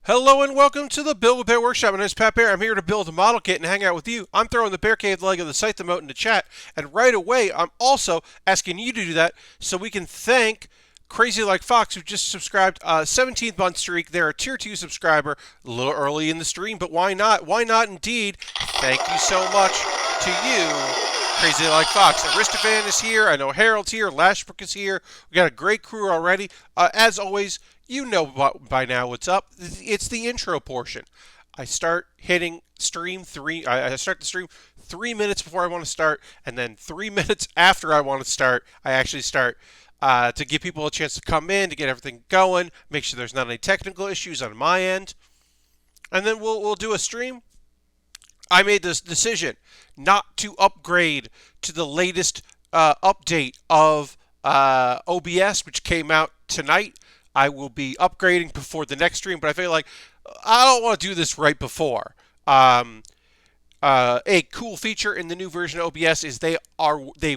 Hello and welcome to the Build with Bear Workshop. My name is Pat Baer. I'm here to build a model kit and hang out with you. I'm throwing the Bear Cave leg of the site emote in the chat, and right away I'm also asking you to do that so we can thank Crazy Like Fox, who just subscribed 17th month streak. They're a tier 2 subscriber, a little early in the stream, but why not? Why not indeed? Thank you so much to you, Crazy Like Fox. Aristophan is here. I know Harold's here. Lashbrook is here. We got a great crew already. As always, you know by now what's up. It's the intro portion. I start hitting stream three. I start the stream 3 minutes before I want to start, and then 3 minutes after I want to start, I actually start to give people a chance to come in, to get everything going, make sure there's not any technical issues on my end, and then we'll do a stream. I made this decision not to upgrade to the latest update of OBS, which came out tonight. I will be upgrading before the next stream, but I feel like I don't want to do this right before. A cool feature in the new version of OBS is they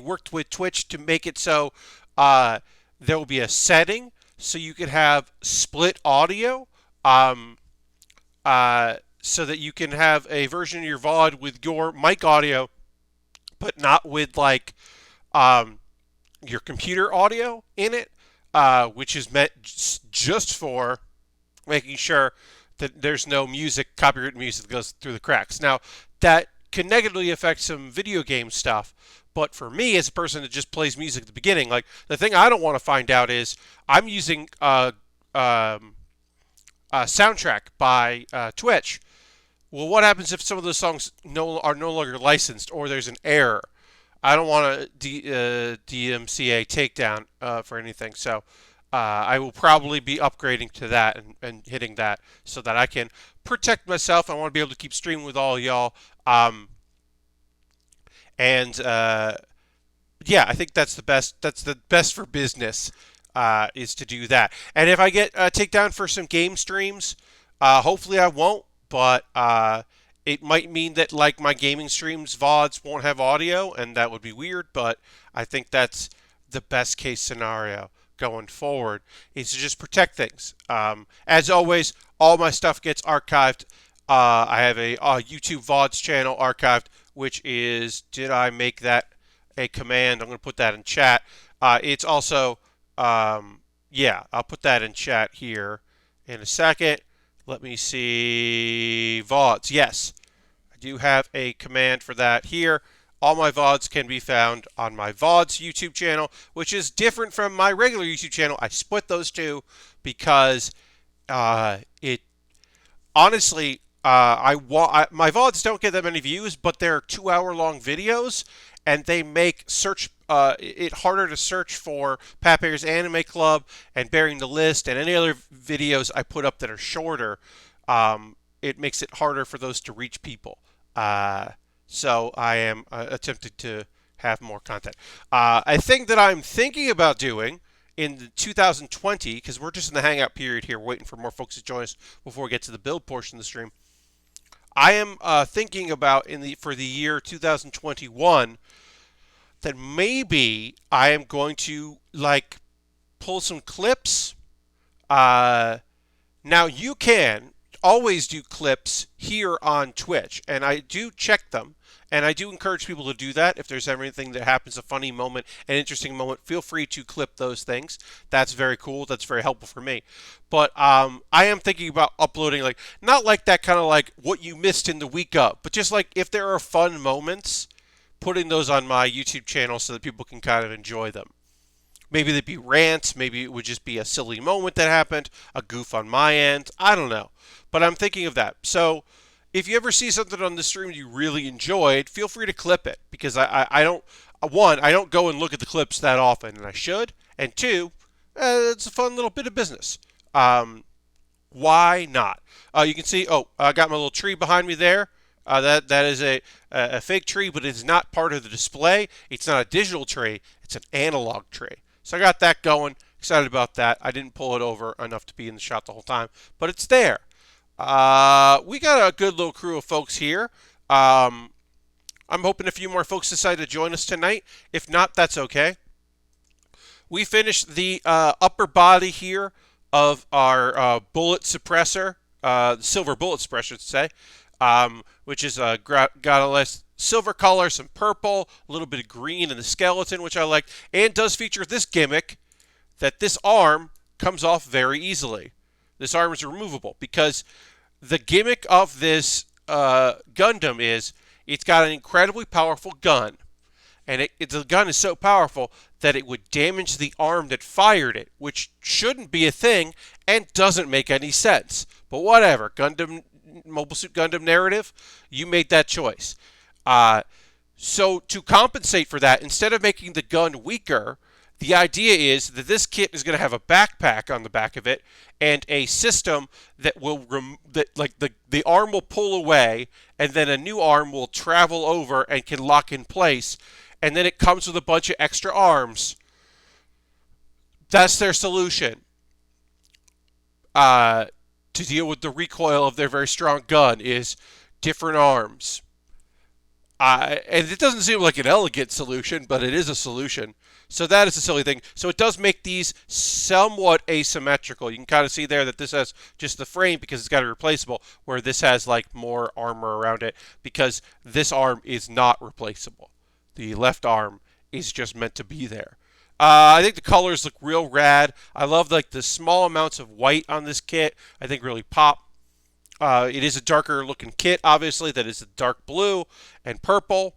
worked with Twitch to make it so there will be a setting so you can have split audio. So that you can have a version of your VOD with your mic audio, but not with like your computer audio in it, which is meant just for making sure that there's no copyright music that goes through the cracks. Now, that can negatively affect some video game stuff, but for me, as a person that just plays music at the beginning, like the thing I don't want to find out is I'm using soundtrack by Twitch. Well, what happens if some of those songs are no longer licensed or there's an error? I don't want a DMCA takedown for anything, so I will probably be upgrading to that and hitting that so that I can protect myself. I want to be able to keep streaming with all y'all. And yeah, I think that's the best. That's the best for business is to do that. And if I get takedown for some game streams, hopefully I won't. But it might mean that like my gaming streams VODs won't have audio, and that would be weird. But I think that's the best case scenario going forward is to just protect things. As always, all my stuff gets archived. I have a YouTube VODs channel archived, which is, did I make that a command? I'm going to put that in chat. It's also, yeah, I'll put that in chat here in a second. Let me see. VODs. Yes, I do have a command for that here. All my VODs can be found on my VODs YouTube channel, which is different from my regular YouTube channel. I split those two because it honestly, my VODs don't get that many views, but they're 2 hour long videos, and they make it harder to search for Pat Baer's Anime Club and Baering the List and any other videos I put up that are shorter. It makes it harder for those to reach people. So I am attempting to have more content. A thing that I'm thinking about doing in 2020, because we're just in the hangout period here, waiting for more folks to join us before we get to the build portion of the stream. I am thinking about for the year 2021 that maybe I am going to like pull some clips. Now you can always do clips here on Twitch, and I do check them, and I do encourage people to do that. If there's anything that happens, a funny moment, an interesting moment, feel free to clip those things. That's very cool. That's very helpful for me. But I am thinking about uploading, like, not like that kind of like what you missed in the week of, but just like if there are fun moments, putting those on my YouTube channel so that people can kind of enjoy them. Maybe they'd be rants. Maybe it would just be a silly moment that happened, a goof on my end. I don't know. But I'm thinking of that. So if you ever see something on the stream you really enjoyed, feel free to clip it. Because I don't, one, I don't go and look at the clips that often, and I should. And two, it's a fun little bit of business. Why not? You can see, I got my little tree behind me there. That is a fake tree, but it's not part of the display. It's not a digital tree. It's an analog tree. So I got that going. Excited about that. I didn't pull it over enough to be in the shot the whole time, but it's there. We got a good little crew of folks here. I'm hoping a few more folks decide to join us tonight. If not, that's okay. We finished the upper body here of our bullet suppressor silver bullet suppressor, I should say, which is got a less silver color, some purple, a little bit of green in the skeleton, which I like, and does feature this gimmick that this arm comes off very easily. This arm is removable because the gimmick of this Gundam is it's got an incredibly powerful gun, and the gun is so powerful that it would damage the arm that fired it, which shouldn't be a thing and doesn't make any sense. But whatever, Gundam, Mobile Suit Gundam narrative, you made that choice. So to compensate for that, instead of making the gun weaker, the idea is that this kit is going to have a backpack on the back of it and a system that will the arm will pull away and then a new arm will travel over and can lock in place, and then it comes with a bunch of extra arms. That's their solution to deal with the recoil of their very strong gun is different arms. And it doesn't seem like an elegant solution, but it is a solution. So that is a silly thing. So it does make these somewhat asymmetrical. You can kind of see there that this has just the frame because it's got a replaceable, where this has like more armor around it because this arm is not replaceable. The left arm is just meant to be there. I think the colors look real rad. I love like the small amounts of white on this kit. I think really pop. It is a darker looking kit, obviously, that is a dark blue and purple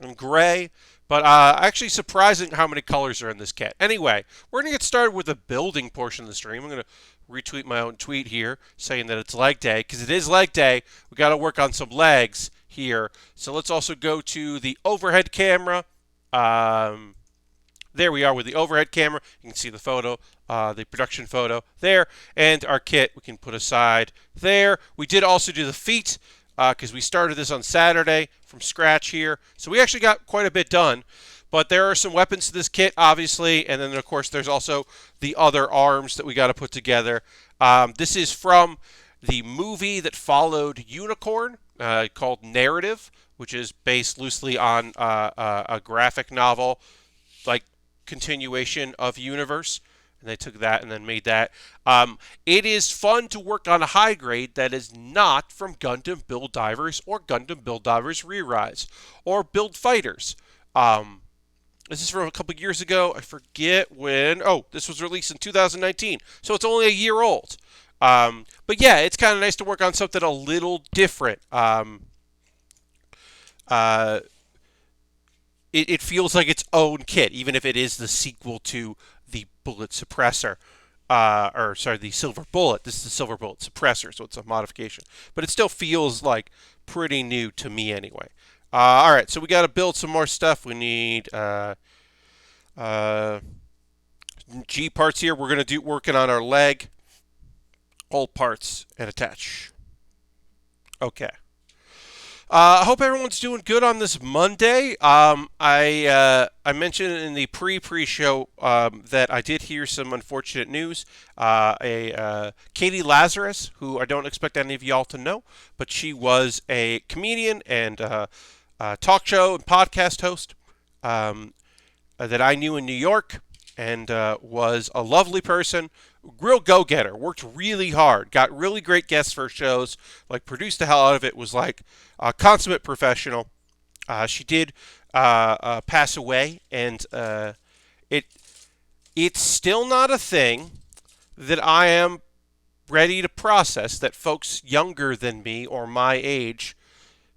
and gray. But actually surprising how many colors are in this kit. Anyway, we're going to get started with the building portion of the stream. I'm going to retweet my own tweet here saying that it's leg day, because it is leg day. We got to work on some legs here. So let's also go to the overhead camera. There we are with the overhead camera. You can see the photo, the production photo there. And our kit we can put aside there. We did also do the feet because we started this on Saturday from scratch here. So we actually got quite a bit done. But there are some weapons to this kit, obviously. And then, of course, there's also the other arms that we got to put together. This is from the movie that followed Unicorn called Narrative, which is based loosely on a graphic novel, like continuation of Universe, and they took that and then made that. It is fun to work on a high grade that is not from Gundam Build Divers or Gundam Build Divers Re-Rise or Build Fighters. This is from a couple years ago. I forget when. Oh, this was released in 2019, so it's only a year old. But yeah, it's kind of nice to work on something a little different. It feels like its own kit, even if it is the sequel to the Bullet Suppressor. The Silver Bullet. This is the Silver Bullet Suppressor, so it's a modification. But it still feels like pretty new to me anyway. All right, so we got to build some more stuff. We need G parts here. We're going to do working on our leg. Hold parts and attach. Okay. I hope everyone's doing good on this Monday. I mentioned in the pre-show that I did hear some unfortunate news. Katie Lazarus, who I don't expect any of y'all to know, but she was a comedian and talk show and podcast host that I knew in New York, and was a lovely person. Real go-getter, worked really hard, got really great guests for shows, like produced the hell out of it, was like a consummate professional. She did pass away, and it's still not a thing that I am ready to process, that folks younger than me or my age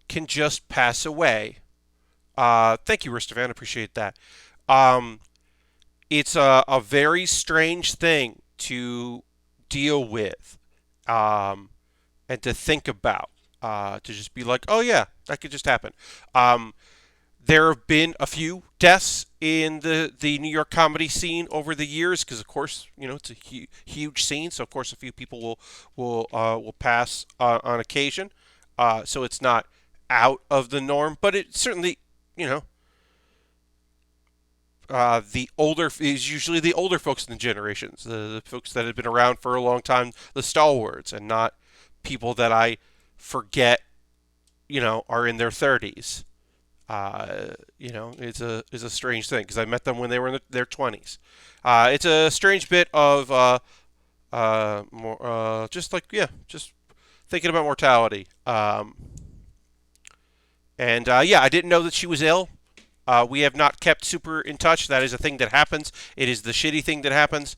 can just pass away. Thank you, Ristovan, appreciate that. It's a very strange thing to deal with and to think about, to just be like, oh yeah, that could just happen. There have been a few deaths in the New York comedy scene over the years because, of course, it's a huge scene, so of course a few people will pass on occasion. So it's not out of the norm, but it certainly, the older is usually the older folks in the generations, the folks that have been around for a long time, the stalwarts, and not people that I forget, are in their 30s. It's a strange thing because I met them when they were in their 20s. It's a strange bit of just thinking about mortality. And yeah, I didn't know that she was ill. We have not kept super in touch. That is a thing that happens. It is the shitty thing that happens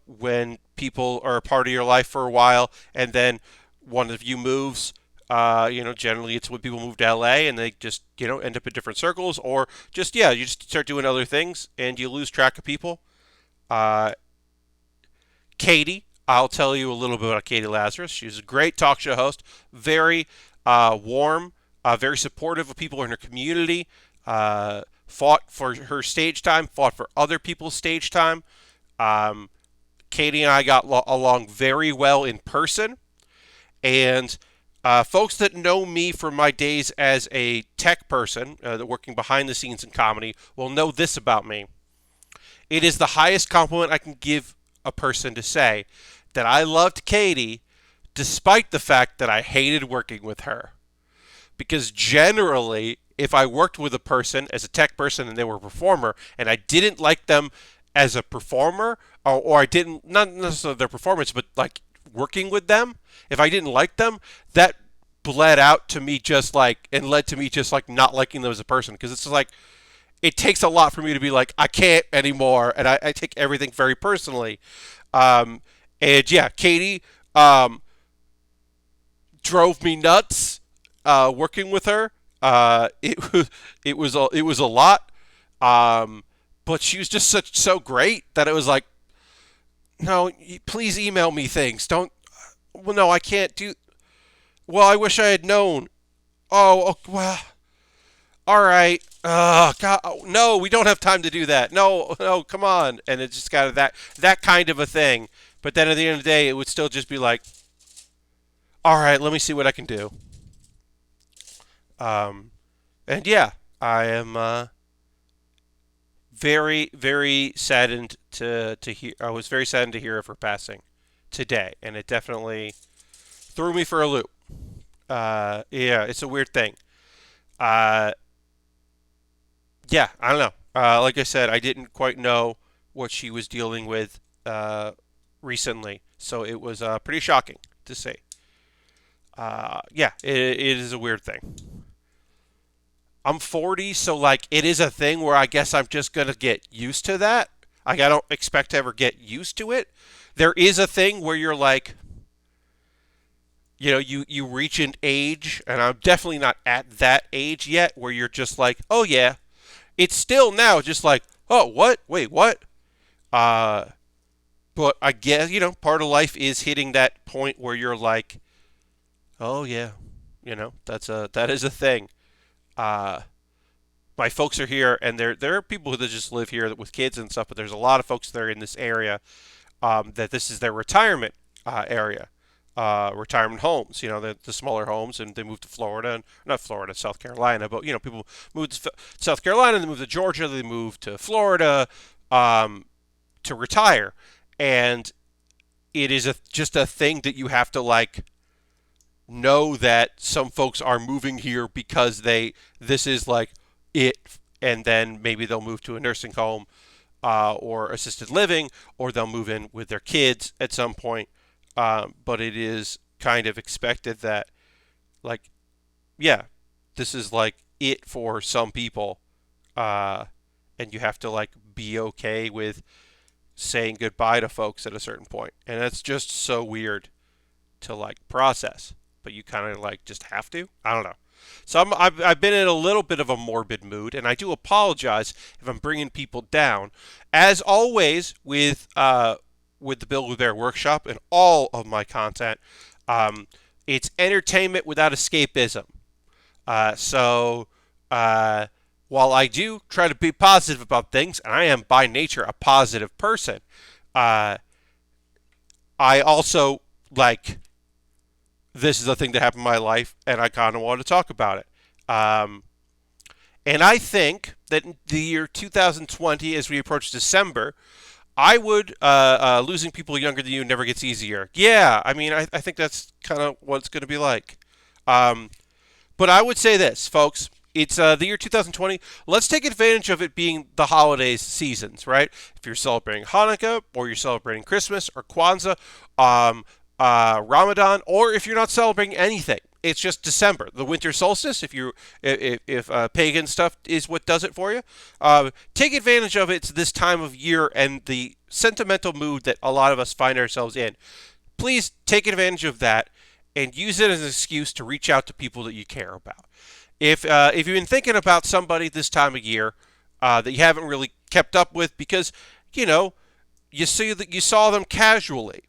when people are a part of your life for a while, and then one of you moves. Generally it's when people move to LA and they just end up in different circles, or just you just start doing other things and you lose track of people. Uh, Katie, I'll tell you a little bit about Katie Lazarus. She's a great talk show host, very warm, very supportive of people in her community. Fought for her stage time, fought for other people's stage time. Um, Katie and I got along very well in person, and folks that know me from my days as a tech person, working behind the scenes in comedy, will know this about me. It is the highest compliment I can give a person to say that I loved Katie despite the fact that I hated working with her. Because generally, if I worked with a person as a tech person and they were a performer and I didn't like them as a performer, or I didn't, not necessarily their performance, but like working with them, if I didn't like them, that bled out to me just like, and led to me just like not liking them as a person. Because it's just like, it takes a lot for me to be like, I can't anymore, and I take everything very personally. And yeah, Katie drove me nuts working with her. It was a lot, but she was just so great that it was like, no, please email me things. Don't. Well, no, I can't do. Well, I wish I had known. Oh, well. All right. God, no, we don't have time to do that. No, no, come on. And it's just kind of that kind of a thing. But then at the end of the day, it would still just be like, all right, let me see what I can do. Um, and yeah, I am very, very saddened to hear. I was very saddened to hear of her passing today, and it definitely threw me for a loop. Yeah, it's a weird thing. Uh, yeah, I don't know. Like I said, I didn't quite know what she was dealing with recently, so it was pretty shocking to see. Yeah, it is a weird thing. I'm 40, so like it is a thing where I guess I'm just gonna get used to that. Like I don't expect to ever get used to it. There is a thing where you're like, you reach an age, and I'm definitely not at that age yet, where you're just like, oh yeah, it's still now just like, oh what? Wait, what? Uh, but I guess part of life is hitting that point where you're like, oh yeah, that is a thing. Uh, my folks are here, and there are people that just live here with kids and stuff. But there's a lot of folks that are in this area that this is their retirement area, retirement homes. The smaller homes, and they move to Florida, and not Florida, South Carolina. But people move to South Carolina, they move to Georgia, they move to Florida to retire, and it is just a thing that you have to like know that some folks are moving here because this is like it, and then maybe they'll move to a nursing home or assisted living, or they'll move in with their kids at some point. But it is kind of expected that, like, yeah, this is like it for some people, uh, and you have to like be okay with saying goodbye to folks at a certain point, and that's just so weird to like process, but you kind of like just have to. I don't know. So I've been in a little bit of a morbid mood, and I do apologize if I'm bringing people down. As always, with the Bill with Bear workshop and all of my content, it's entertainment without escapism. So while I do try to be positive about things, and I am by nature a positive person, uh, I also like this is a thing that happened in my life, and I kind of want to talk about it. Um, and I think that in the year 2020, as we approach December, I would losing people younger than you never gets easier. Yeah, I mean, I think that's kind of what it's going to be like. Um, but I would say this, folks. It's the year 2020. Let's take advantage of it being the holidays seasons, right? If you're celebrating Hanukkah or you're celebrating Christmas or Kwanzaa, Ramadan, or if you're not celebrating anything, it's just December, the winter solstice. If pagan stuff is what does it for you, take advantage of it. It's this time of year and the sentimental mood that a lot of us find ourselves in. Please take advantage of that and use it as an excuse to reach out to people that you care about. If you've been thinking about somebody this time of year that you haven't really kept up with because you know you saw them casually,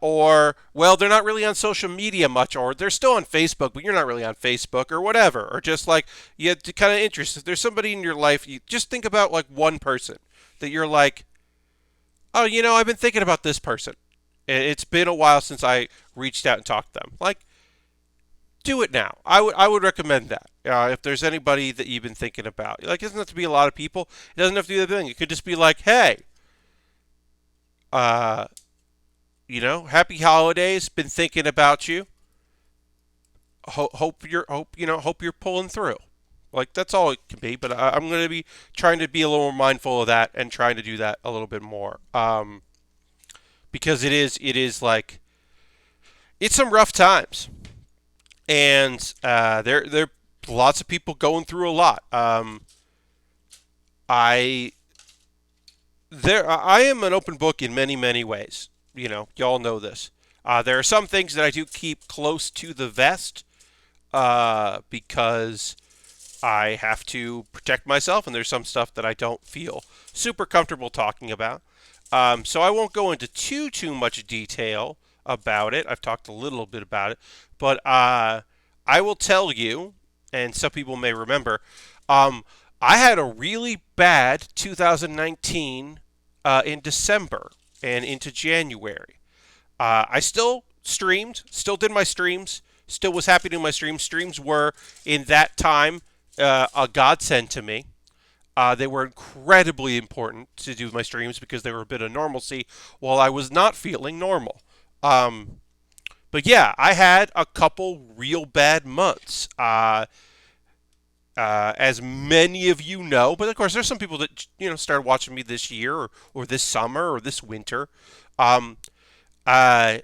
or well, they're not really on social media much, or they're still on Facebook, but you're not really on Facebook, or whatever, or just like you have to kind of interest. If there's somebody in your life, you just think about like one person that you're like, oh, I've been thinking about this person. It's been a while since I reached out and talked to them. Like, do it now. I would recommend that. If there's anybody that you've been thinking about, like, it doesn't have to be a lot of people. It doesn't have to be the thing. It could just be like, hey, uh, happy holidays. Been thinking about you. Hope you're pulling through. Like that's all it can be. But I'm going to be trying to be a little more mindful of that and trying to do that a little bit more. Because it is like it's some rough times, and there lots of people going through a lot. I I am an open book in many ways. Y'all know this. There are some things that I do keep close to the vest because I have to protect myself, and there's some stuff that I don't feel super comfortable talking about. So I won't go into too much detail about it. I've talked a little bit about it, but I will tell you, and some people may remember, I had a really bad 2019 in December and into January. I still streamed, still did my streams, still was happy doing my streams. Streams were, in that time, a godsend to me. They were incredibly important to do my streams because they were a bit of normalcy while I was not feeling normal. But yeah, I had a couple real bad months. As many of you know, but of course, there's some people that started watching me this year or this summer or this winter. Um, uh,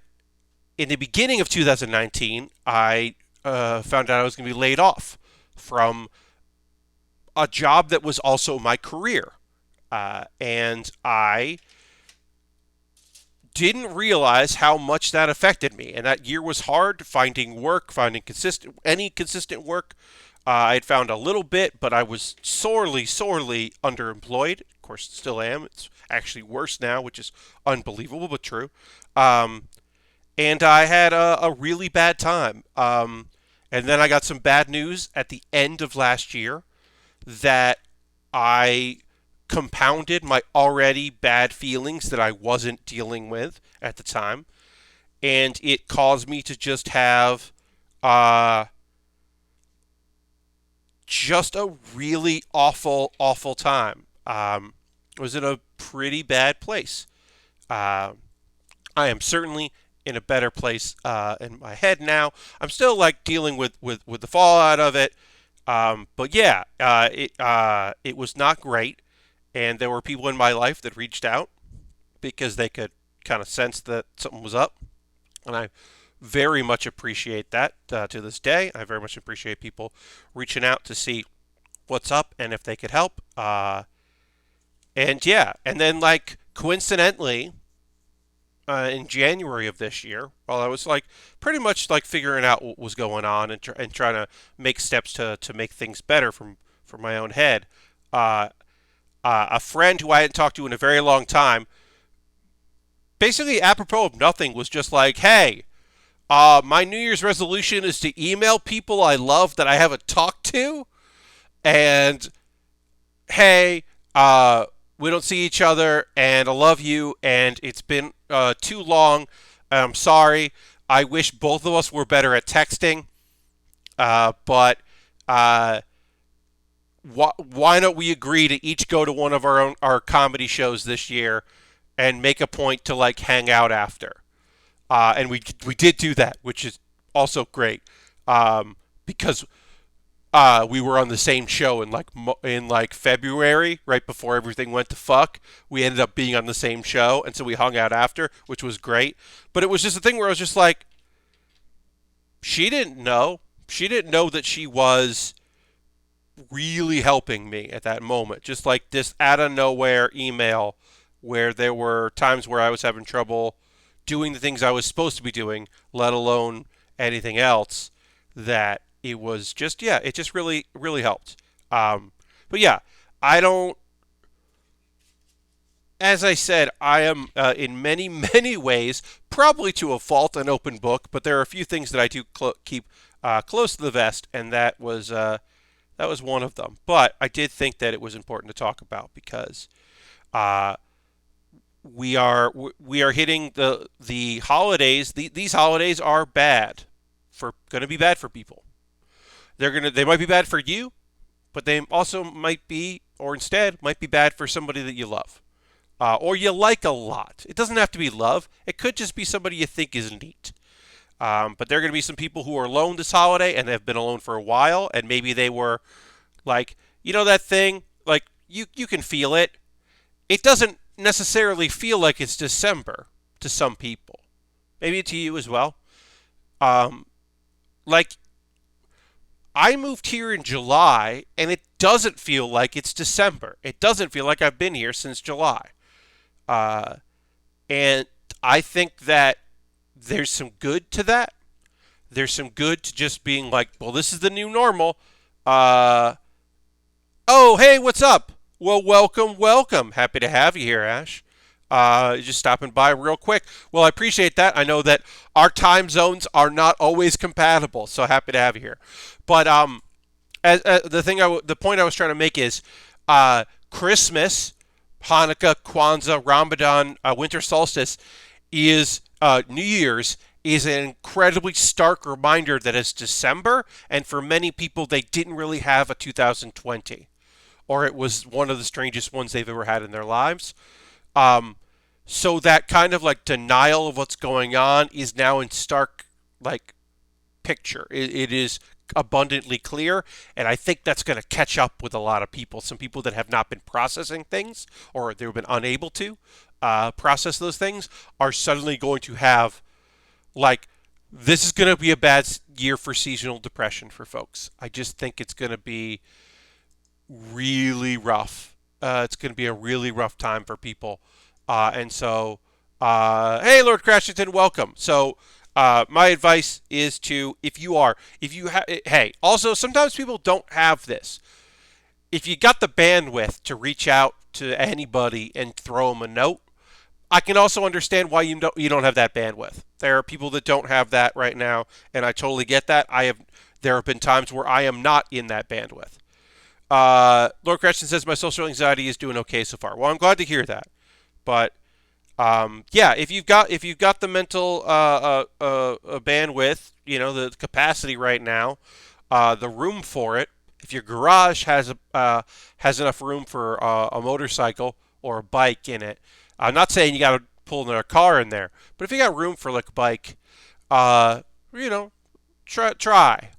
in the beginning of 2019, I found out I was going to be laid off from a job that was also my career, and I didn't realize how much that affected me. And that year was hard finding work, finding consistent work. I had found a little bit, but I was sorely underemployed. Of course, still am. It's actually worse now, which is unbelievable, but true. Um, and I had a really bad time. And then I got some bad news at the end of last year that I compounded my already bad feelings that I wasn't dealing with at the time. And it caused me to just have just a really awful time. I was in a pretty bad place. Uh, I am certainly in a better place in my head now. I'm still like dealing with the fallout of it. But yeah, it was not great, and there were people in my life that reached out because they could kind of sense that something was up, and I very much appreciate that to this day. I very much appreciate people reaching out to see what's up and if they could help. And yeah, and then like coincidentally, in January of this year, while I was like pretty much like figuring out what was going on and trying to make steps to make things better from my own head, uh, a friend who I hadn't talked to in a very long time, basically apropos of nothing, was just like, "Hey, my New Year's resolution is to email people I love that I haven't talked to, and hey, we don't see each other, and I love you, and it's been too long. I'm sorry. I wish both of us were better at texting, but why don't we agree to each go to one of our comedy shows this year and make a point to like hang out after?" And we did do that, which is also great because We were on the same show in like February, right before everything went to fuck. We ended up being on the same show, and so we hung out after, which was great. But it was just a thing where I was just like, she didn't know. She didn't know that she was really helping me at that moment. Just like this out of nowhere email where there were times where I was having trouble doing the things I was supposed to be doing, let alone anything else, that it was just, yeah, it just really, really helped. But yeah, I don't, as I said, I am in many, many ways, probably to a fault, an open book, but there are a few things that I do keep close to the vest, and that was one of them. But I did think that it was important to talk about because uh, we are hitting the holidays. These holidays are bad for going to be bad for people. They might be bad for you, but they also might be, or instead might be bad for somebody that you love. Or you like a lot. It doesn't have to be love. It could just be somebody you think is neat. But there are going to be some people who are alone this holiday and have been alone for a while, and maybe they were like, that thing, like you can feel it. It doesn't necessarily feel like it's December to some people. Maybe to you as well. Um, like I moved here in July, and it doesn't feel like it's December. It doesn't feel like I've been here since July. Uh, and I think that there's some good to that. There's some good to just being like, well, this is the new normal. Uh, oh, hey, what's up? Well, welcome, welcome. Happy to have you here, Ash. Just stopping by real quick. Well, I appreciate that. I know that our time zones are not always compatible, so happy to have you here. But the point I was trying to make is, Christmas, Hanukkah, Kwanzaa, Ramadan, winter solstice is New Year's is an incredibly stark reminder that it's December, and for many people, they didn't really have a 2020, or it was one of the strangest ones they've ever had in their lives. Um, so that kind of like denial of what's going on is now in stark like picture. It is abundantly clear, and I think that's going to catch up with a lot of people. Some people that have not been processing things, or they've been unable to process those things, are suddenly going to have like this is going to be a bad year for seasonal depression for folks. I just think it's going to be really rough. It's going to be a really rough time for people. And so, hey, Lord Crashington, welcome. So, my advice is to, hey, also, sometimes people don't have this. If you got the bandwidth to reach out to anybody and throw them a note, I can also understand why you don't have that bandwidth. There are people that don't have that right now, and I totally get that. There have been times where I am not in that bandwidth. Lord Gretchen says my social anxiety is doing okay so far. Well, I'm glad to hear that. But yeah, if you've got the mental bandwidth, the capacity right now, the room for it. If your garage has enough room for a motorcycle or a bike in it, I'm not saying you got to pull another car in there, but if you got room for like a bike, uh, you know, try.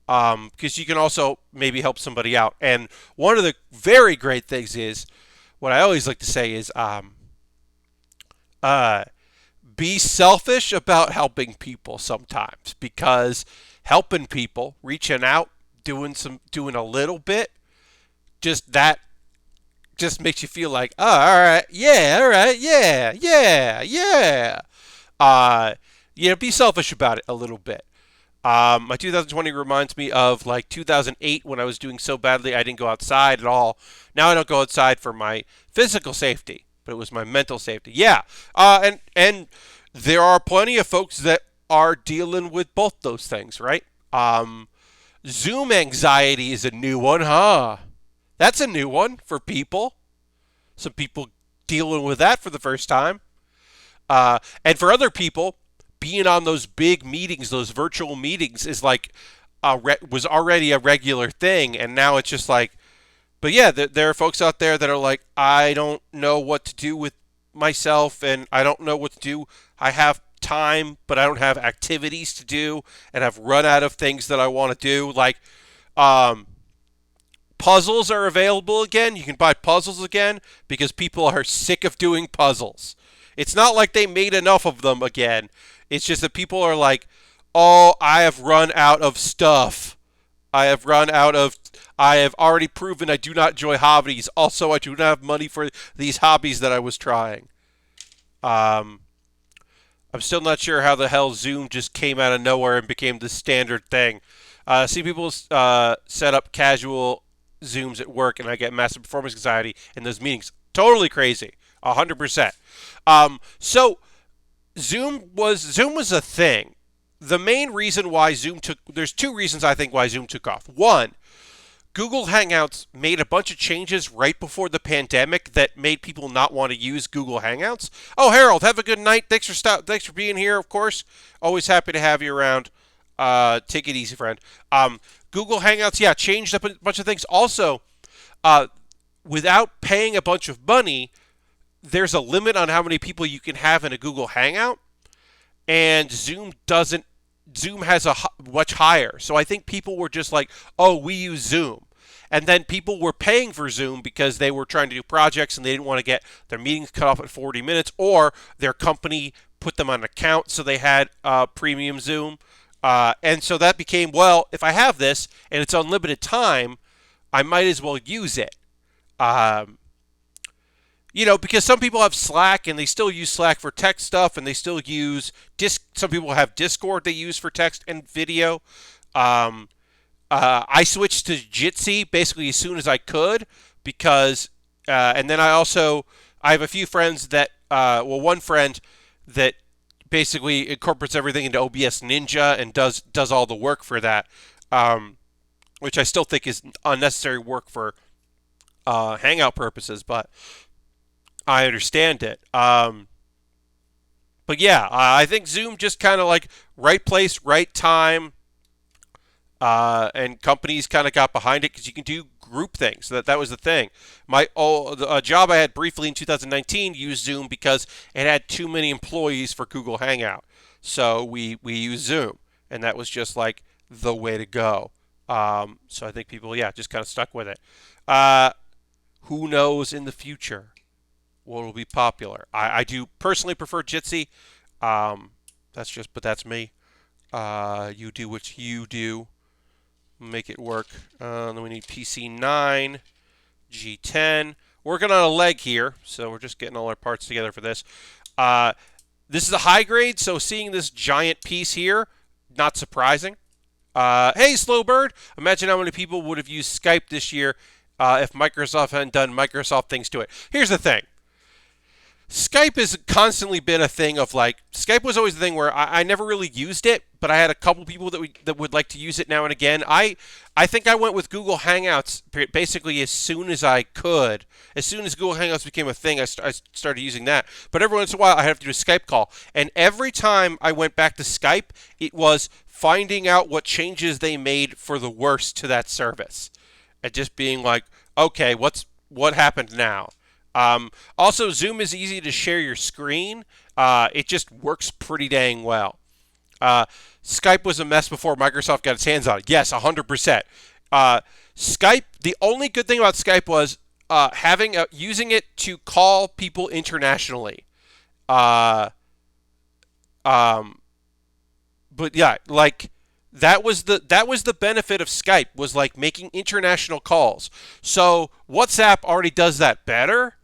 Because you can also maybe help somebody out. And one of the very great things is, what I always like to say is, uh, be selfish about helping people sometimes, because helping people, reaching out, doing a little bit, just that just makes you feel like, oh, all right, yeah, yeah, yeah. Uh, be selfish about it a little bit. My 2020 reminds me of like 2008 when I was doing so badly I didn't go outside at all. Now I don't go outside for my physical safety, but it was my mental safety. Yeah, and there are plenty of folks that are dealing with both those things, right? Zoom anxiety is a new one, huh? That's a new one for people. Some people dealing with that for the first time. And for other people, being on those big meetings, those virtual meetings, is like was already a regular thing, and now it's just like. But yeah, there are folks out there that are like, I don't know what to do with myself, and I don't know what to do. I have time, but I don't have activities to do, and I've run out of things that I want to do. Like, Um, Puzzles are available again. You can buy puzzles again because people are sick of doing puzzles. It's not like they made enough of them again. It's just that people are like, oh, I have run out of stuff. I have run out of. I have already proven I do not enjoy hobbies. Also, I do not have money for these hobbies that I was trying. Um, I'm still not sure how the hell Zoom just came out of nowhere and became the standard thing. See people set up casual Zooms at work, and I get massive performance anxiety in those meetings. Totally crazy, 100%. So Zoom was a thing. The main reason why Zoom took there's two reasons I think why Zoom took off. One, Google Hangouts made a bunch of changes right before the pandemic that made people not want to use Google Hangouts. Oh, Harold, have a good night. Thanks for being here. Of course, always happy to have you around. Take it easy, friend. Google Hangouts, yeah, changed up a bunch of things. Also, uh, without paying a bunch of money, there's a limit on how many people you can have in a Google Hangout, and Zoom doesn't. Zoom has a much higher. So I think people were just like, "Oh, we use Zoom." And then people were paying for Zoom because they were trying to do projects and they didn't want to get their meetings cut off at 40 minutes, or their company put them on an account so they had premium Zoom. And so that became, well, if I have this and it's unlimited time, I might as well use it. Um, because some people have Slack and they still use Slack for text stuff, and they still use Some people have Discord they use for text and video. Um, I switched to Jitsi basically as soon as I could because, and then I have a few friends that, one friend that basically incorporates everything into OBS Ninja and does all the work for that, which I still think is unnecessary work for Hangout purposes, but I understand it. But yeah, I think Zoom just kind of like right place, right time, and companies kind of got behind it because you can do group things. That was the thing. A job I had briefly in 2019 used Zoom because it had too many employees for Google Hangout. So we used Zoom, and that was just like the way to go. So I think people, yeah, just kind of stuck with it. Who knows in the future what will be popular? I do personally prefer Jitsi. But that's me. You do what you do. Make it work. Then we need PC9, G10. Working on a leg here, so we're just getting all our parts together for this. This is a high grade, so seeing this giant piece here, not surprising. Hey, Slowbird! Imagine how many people would have used Skype this year if Microsoft hadn't done Microsoft things to it. Here's the thing. Skype has constantly been a thing of like, Skype was always the thing where I never really used it, but I had a couple people that would like to use it now and again. I think I went with Google Hangouts basically as soon as I could. As soon as Google Hangouts became a thing, I started using that. But every once in a while, I have to do a Skype call. And every time I went back to Skype, it was finding out what changes they made for the worse to that service. And just being like, okay, what happened now? Also, Zoom is easy to share your screen. It just works pretty dang well. Skype was a mess before Microsoft got its hands on it. Yes, 100%. Skype, the only good thing about Skype was using it to call people internationally. Uh, um, but yeah, like that was the benefit of Skype, was like making international calls. So WhatsApp already does that better.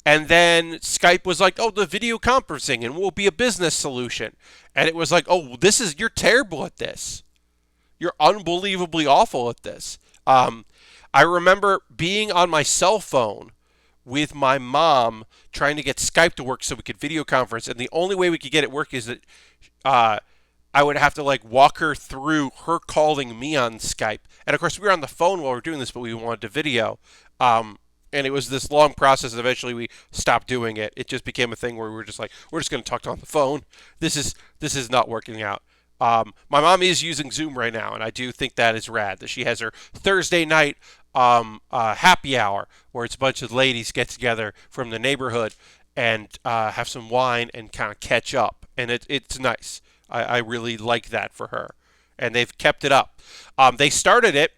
And then Skype was like, oh, the video conferencing, and will be a business solution. And it was like, oh, you're terrible at this. You're unbelievably awful at this. I remember being on my cell phone with my mom trying to get Skype to work so we could video conference. And the only way we could get it work is that I would have to like walk her through her calling me on Skype. And of course, we were on the phone while we were doing this, but we wanted to video. And it was this long process, and eventually we stopped doing it. It just became a thing where we were just like, we're just going to talk on the phone. This is not working out. My mom is using Zoom right now, and I do think that is rad, that she has her Thursday night happy hour, where it's a bunch of ladies get together from the neighborhood and have some wine and kind of catch up. And it's nice. I really like that for her. And they've kept it up. They started it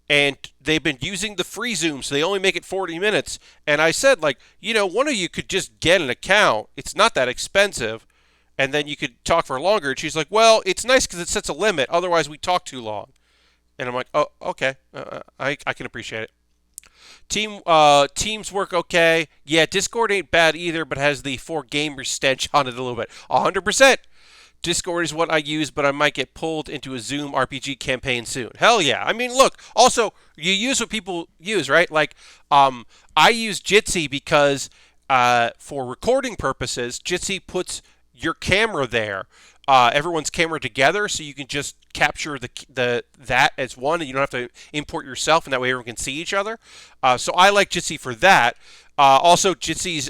and they've been using the free Zoom, so they only make it 40 minutes. And I said, like, one of you could just get an account. It's not that expensive, and then you could talk for longer. And she's like, well, it's nice because it sets a limit. Otherwise, we talk too long. And I'm like, oh, okay. I can appreciate it. Teams work okay. Yeah, Discord ain't bad either, but has the for gamers stench on it a little bit. 100%. Discord is what I use, but I might get pulled into a Zoom RPG campaign soon. Hell yeah. I mean, look, also, you use what people use, right? Like, I use Jitsi because for recording purposes, Jitsi puts your camera there, everyone's camera together, so you can just capture that as one, and you don't have to import yourself, and that way everyone can see each other. So I like Jitsi for that. Also, Jitsi's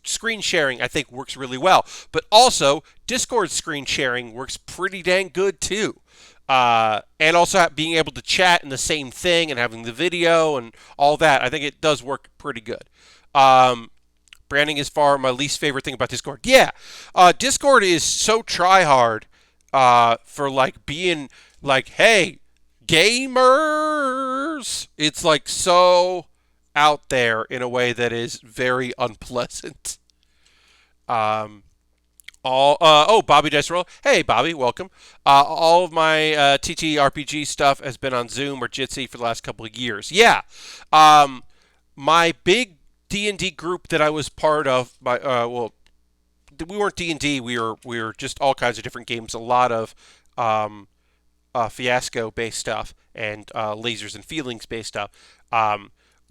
screen sharing, I think, works really well. But also, Discord screen sharing works pretty dang good, too. And also being able to chat in the same thing and having the video and all that, I think it does work pretty good. Branding is far my least favorite thing about Discord. Yeah, Discord is so try-hard for, like, being like, hey, gamers! It's, like, so out there in a way that is very unpleasant. Bobby Dice Roll. Hey, Bobby, welcome. All of my TTRPG stuff has been on Zoom or Jitsi for the last couple of years. Yeah. My big D&D group that I was part of, we weren't D&D, we were just all kinds of different games, a lot of Fiasco-based stuff and Lasers and Feelings-based stuff.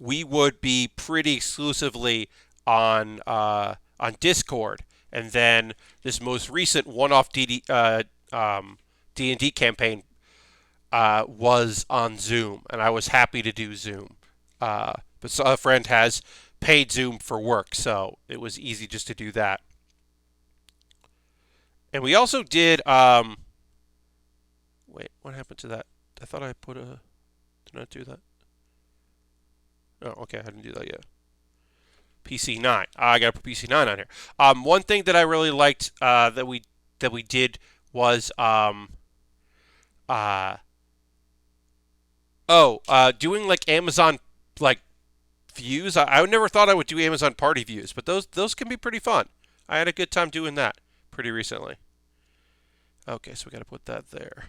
We would be pretty exclusively on Discord, and then this most recent one-off D&D campaign was on Zoom, and I was happy to do Zoom. But a friend has paid Zoom for work, so it was easy just to do that. And we also did. Wait, what happened to that? I thought I put a. Did I do that? Oh, okay, I didn't do that yet. PC9. I gotta put PC9 on here. One thing that I really liked that we did was doing like Amazon like views. I never thought I would do Amazon party views, but those can be pretty fun. I had a good time doing that pretty recently. Okay, so we gotta put that there.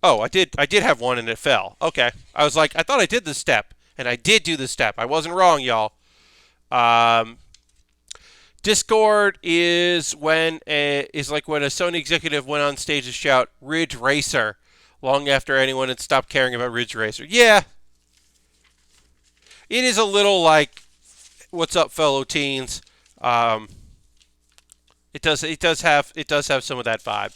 Oh, I did have one and it fell. Okay. I was like, I thought I did this step. And I did do this step. I wasn't wrong, y'all. Discord is like when a Sony executive went on stage to shout Ridge Racer long after anyone had stopped caring about Ridge Racer. Yeah. It is a little like, what's up, fellow teens? It does have some of that vibe.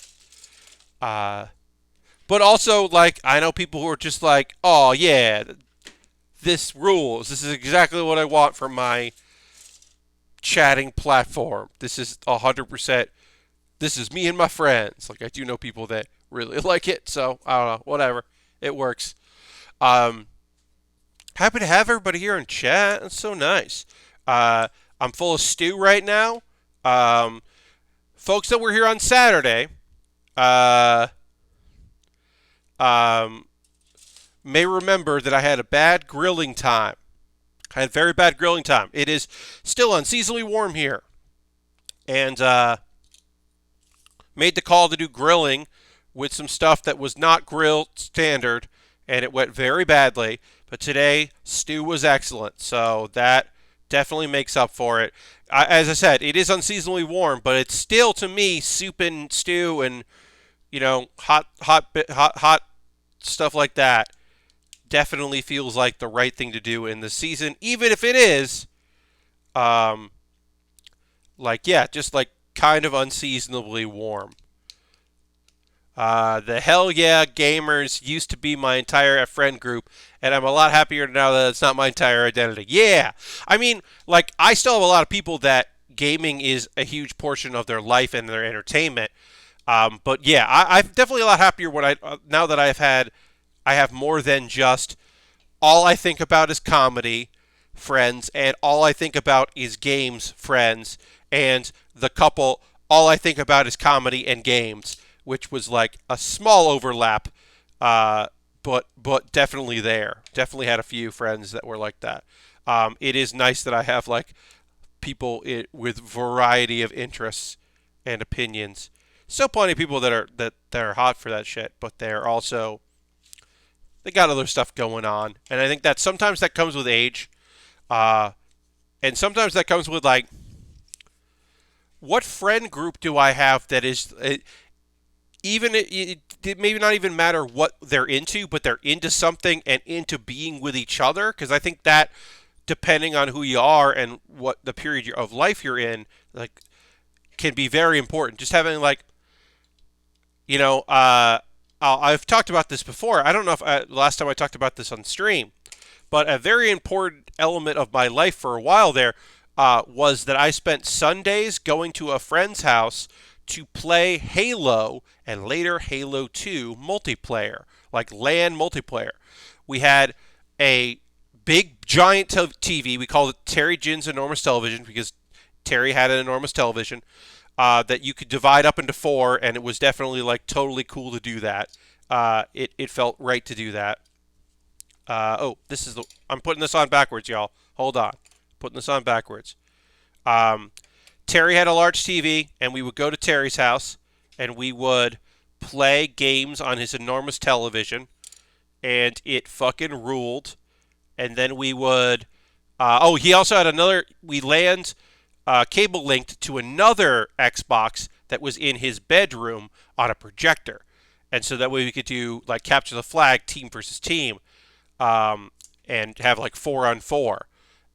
But also, like, I know people who are just like, oh, yeah, this rules. This is exactly what I want from my chatting platform. This is 100%. This is me and my friends. Like, I do know people that really like it, so I don't know. Whatever. It works. Happy to have everybody here in chat. It's so nice. I'm full of stew right now. Folks that were here on Saturday, may remember that I had a bad grilling time. I had very bad grilling time. It is still unseasonably warm here. And made the call to do grilling with some stuff that was not grilled standard, and it went very badly. But today, stew was excellent, so that definitely makes up for it. As I said, it is unseasonably warm, but it's still, to me, soup and stew and, hot stuff like that definitely feels like the right thing to do in the season, even if it is, just like kind of unseasonably warm. The Hell Yeah Gamers used to be my entire friend group, and I'm a lot happier now that it's not my entire identity. Yeah! I mean, like, I still have a lot of people that gaming is a huge portion of their life and their entertainment. But yeah, I'm definitely a lot happier when now that I have more than just all I think about is comedy, friends, and all I think about is games, friends, and the couple, all I think about is comedy and games, which was like a small overlap Uh, but definitely there. Definitely had a few friends that were like that. It is nice that I have like people with variety of interests and opinions. Still plenty of people that are hot for that shit, but they're also they got other stuff going on, and I think that sometimes that comes with age, uh, and sometimes that comes with like what friend group do I have that is even it maybe not even matter what they're into, but they're into something and into being with each other. Because I think that depending on who you are and what the period of life you're in, like can be very important. Just having like you know, I've talked about this before. I don't know if last time I talked about this on stream, but a very important element of my life for a while there was that I spent Sundays going to a friend's house to play Halo and later Halo 2 multiplayer, like LAN multiplayer. We had a big giant TV. We called it Terry Jin's enormous television because Terry had an enormous television that you could divide up into four, and it was definitely like totally cool to do that. It felt right to do that. Oh, this is the. I'm putting this on backwards, y'all. Hold on, putting this on backwards. Um, Terry had a large TV, and we would go to Terry's house, and we would play games on his enormous television, and it fucking ruled. And then we would. Oh, he also had another. We land cable linked to another Xbox that was in his bedroom on a projector, and so that way we could do like capture the flag, team versus team, um, and have like 4-on-4,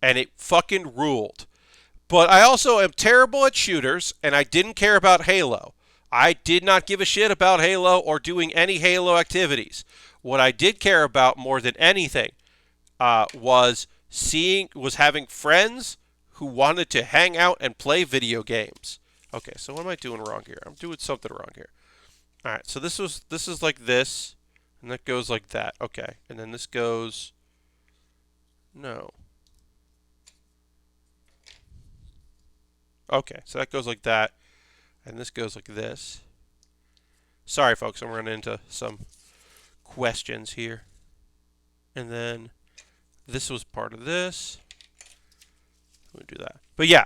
and it fucking ruled. But I also am terrible at shooters, and I didn't care about Halo. I did not give a shit about Halo or doing any Halo activities. What I did care about more than anything was having friends who wanted to hang out and play video games. Okay, so what am I doing wrong here? I'm doing something wrong here. All right, so this is like this, and that goes like that. Okay, and then this goes. No. Okay, so that goes like that, and this goes like this. Sorry, folks, I'm running into some questions here. And then this was part of this. We'll do that. But yeah,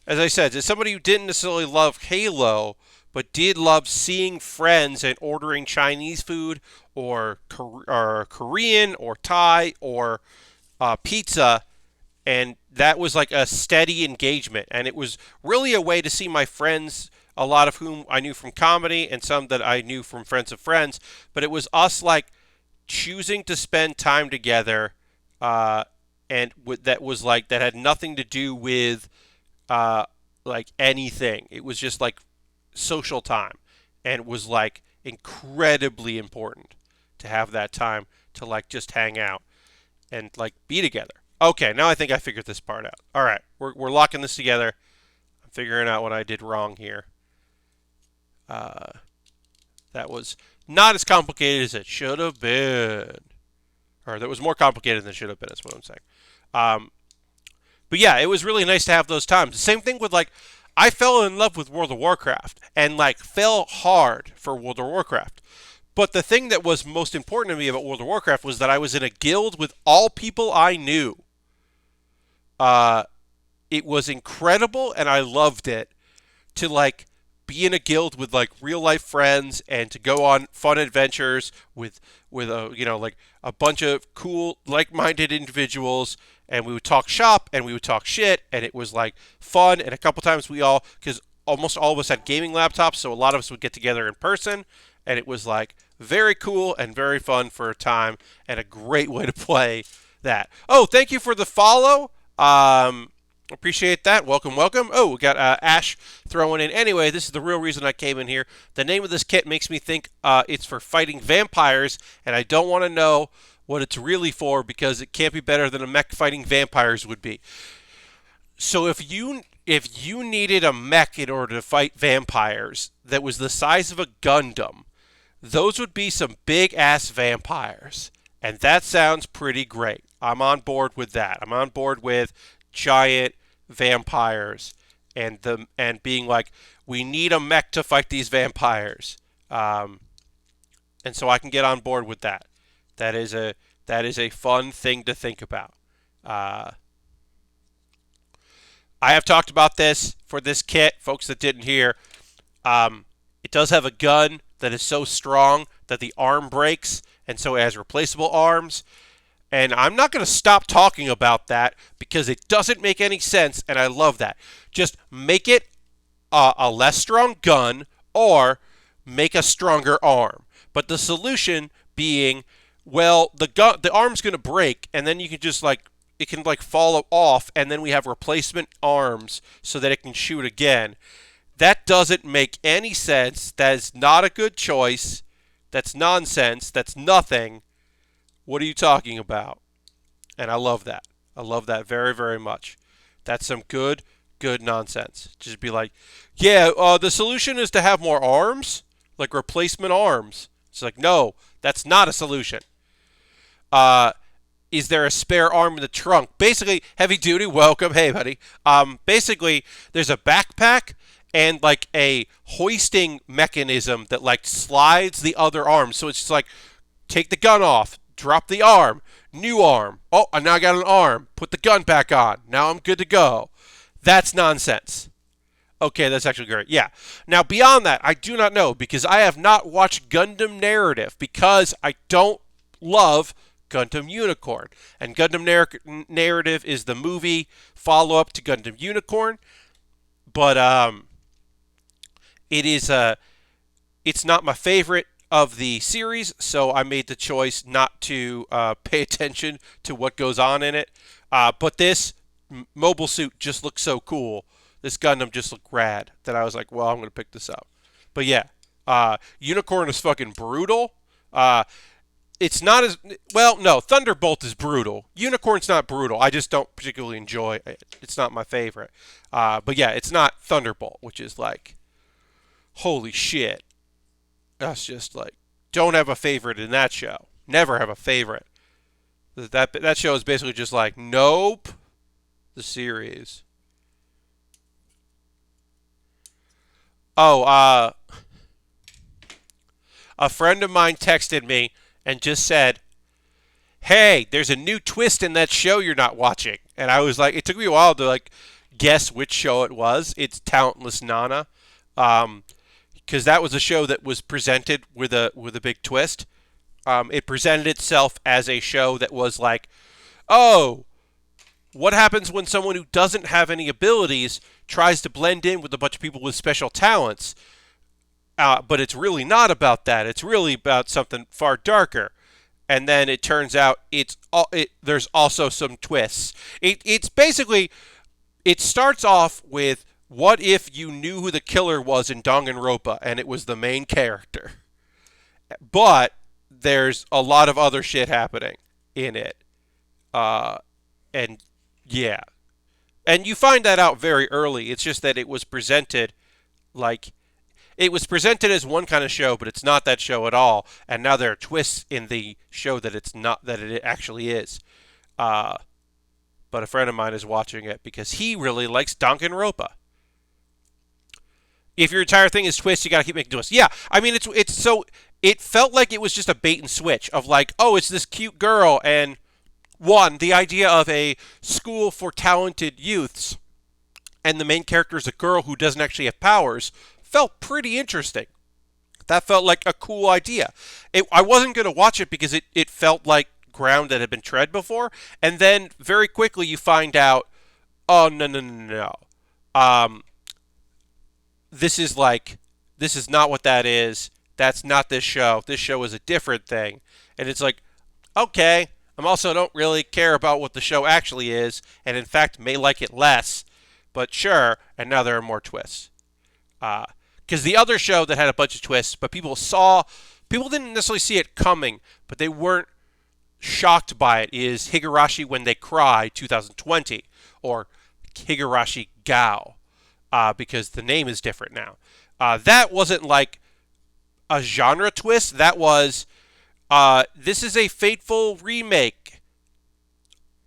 as I said, as somebody who didn't necessarily love Halo, but did love seeing friends and ordering Chinese food or Korean or Thai or pizza, and that was like a steady engagement. And it was really a way to see my friends, a lot of whom I knew from comedy and some that I knew from friends of friends. But it was us like choosing to spend time together, and that was like that had nothing to do with uh, like anything. It was just like social time, and it was like incredibly important to have that time to like just hang out and like be together. Okay, now I think I figured this part out. All right, we're locking this together. I'm figuring out what I did wrong here. Uh, that was not as complicated as it should have been, or that was more complicated than it should have been. That's what I'm saying. Um, but yeah, it was really nice to have those times. The same thing with like, I fell in love with World of Warcraft and like fell hard for World of Warcraft. But the thing that was most important to me about World of Warcraft was that I was in a guild with all people I knew. Uh, it was incredible, and I loved it to like be in a guild with like real life friends and to go on fun adventures with a like a bunch of cool like-minded individuals, and we would talk shop and we would talk shit, and it was like fun. And a couple times we all, because almost all of us had gaming laptops, so a lot of us would get together in person, and it was like very cool and very fun for a time and a great way to play that. Oh, thank you for the follow. Appreciate that. Welcome, welcome. Oh, we got Ash throwing in. Anyway, this is the real reason I came in here. The name of this kit makes me think it's for fighting vampires, and I don't want to know what it's really for because it can't be better than a mech fighting vampires would be. So if you needed a mech in order to fight vampires that was the size of a Gundam, those would be some big ass vampires. And that sounds pretty great. I'm on board with that. I'm on board with giant vampires and being like, we need a mech to fight these vampires. and so I can get on board with that. That is a fun thing to think about. Uh, I have talked about this for this kit, folks that didn't hear. Um, it does have a gun that is so strong that the arm breaks, and so it has replaceable arms. And I'm not going to stop talking about that because it doesn't make any sense, and I love that. Just make it a less strong gun or make a stronger arm. But the solution being, well, the arm's going to break, and then you can just it can fall off, and then we have replacement arms so that it can shoot again. That doesn't make any sense. That is not a good choice. That's nonsense. That's nothing. What are you talking about? And I love that. I love that very, very much. That's some good nonsense. Just be like, yeah, the solution is to have more arms, like replacement arms. It's like, no, that's not a solution. Is there a spare arm in the trunk? Basically, heavy duty, welcome. Hey, buddy. Basically, there's a backpack and like a hoisting mechanism that like slides the other arm. So it's just like, take the gun off, drop the arm, new arm. Oh, and now I got an arm. Put the gun back on. Now I'm good to go. That's nonsense. Okay, that's actually great. Yeah. Now, beyond that, I do not know because I have not watched Gundam Narrative because I don't love Gundam Unicorn. And Gundam Narrative is the movie follow-up to Gundam Unicorn. But it's not my favorite of the series, so I made the choice not to pay attention to what goes on in it. But this mobile suit just looks so cool. This Gundam just looked rad that I was like, well, I'm going to pick this up. But yeah, Unicorn is fucking brutal. It's not as... Well, no, Thunderbolt is brutal. Unicorn's not brutal. I just don't particularly enjoy it. It's not my favorite. But yeah, it's not Thunderbolt, which is like... Holy shit. That's just like... Don't have a favorite in that show. Never have a favorite. That show is basically just like, nope. The series. Oh, a friend of mine texted me and just said, hey, there's a new twist in that show you're not watching. And I was like, it took me a while to like guess which show it was. It's Talentless Nana. Because that was a show that was presented with a big twist. It presented itself as a show that was like, oh, what happens when someone who doesn't have any abilities tries to blend in with a bunch of people with special talents? But it's really not about that. It's really about something far darker. And then it turns out there's also some twists. It's basically, it starts off with, what if you knew who the killer was in Danganronpa and it was the main character? But there's a lot of other shit happening in it. And yeah. And you find that out very early. It's just that it was presented as one kind of show, but it's not that show at all. And now there are twists in the show that it's not, that it actually is. But a friend of mine is watching it because he really likes Danganronpa. If your entire thing is twists, you got to keep making twists. Yeah, I mean, it's so... It felt like it was just a bait and switch of like, oh, it's this cute girl, and the idea of a school for talented youths, and the main character is a girl who doesn't actually have powers, felt pretty interesting. That felt like a cool idea. I wasn't going to watch it because it felt like ground that had been tread before, and then very quickly you find out, oh, no. This is not what that is. That's not this show. This show is a different thing. And it's like, okay, I also don't really care about what the show actually is, and in fact may like it less, but sure, and now there are more twists. Because the other show that had a bunch of twists, but people didn't necessarily see it coming, but they weren't shocked by it, is Higurashi When They Cry 2020, or Higurashi Gao, because the name is different now. That wasn't like a genre twist. That was, this is a fateful remake.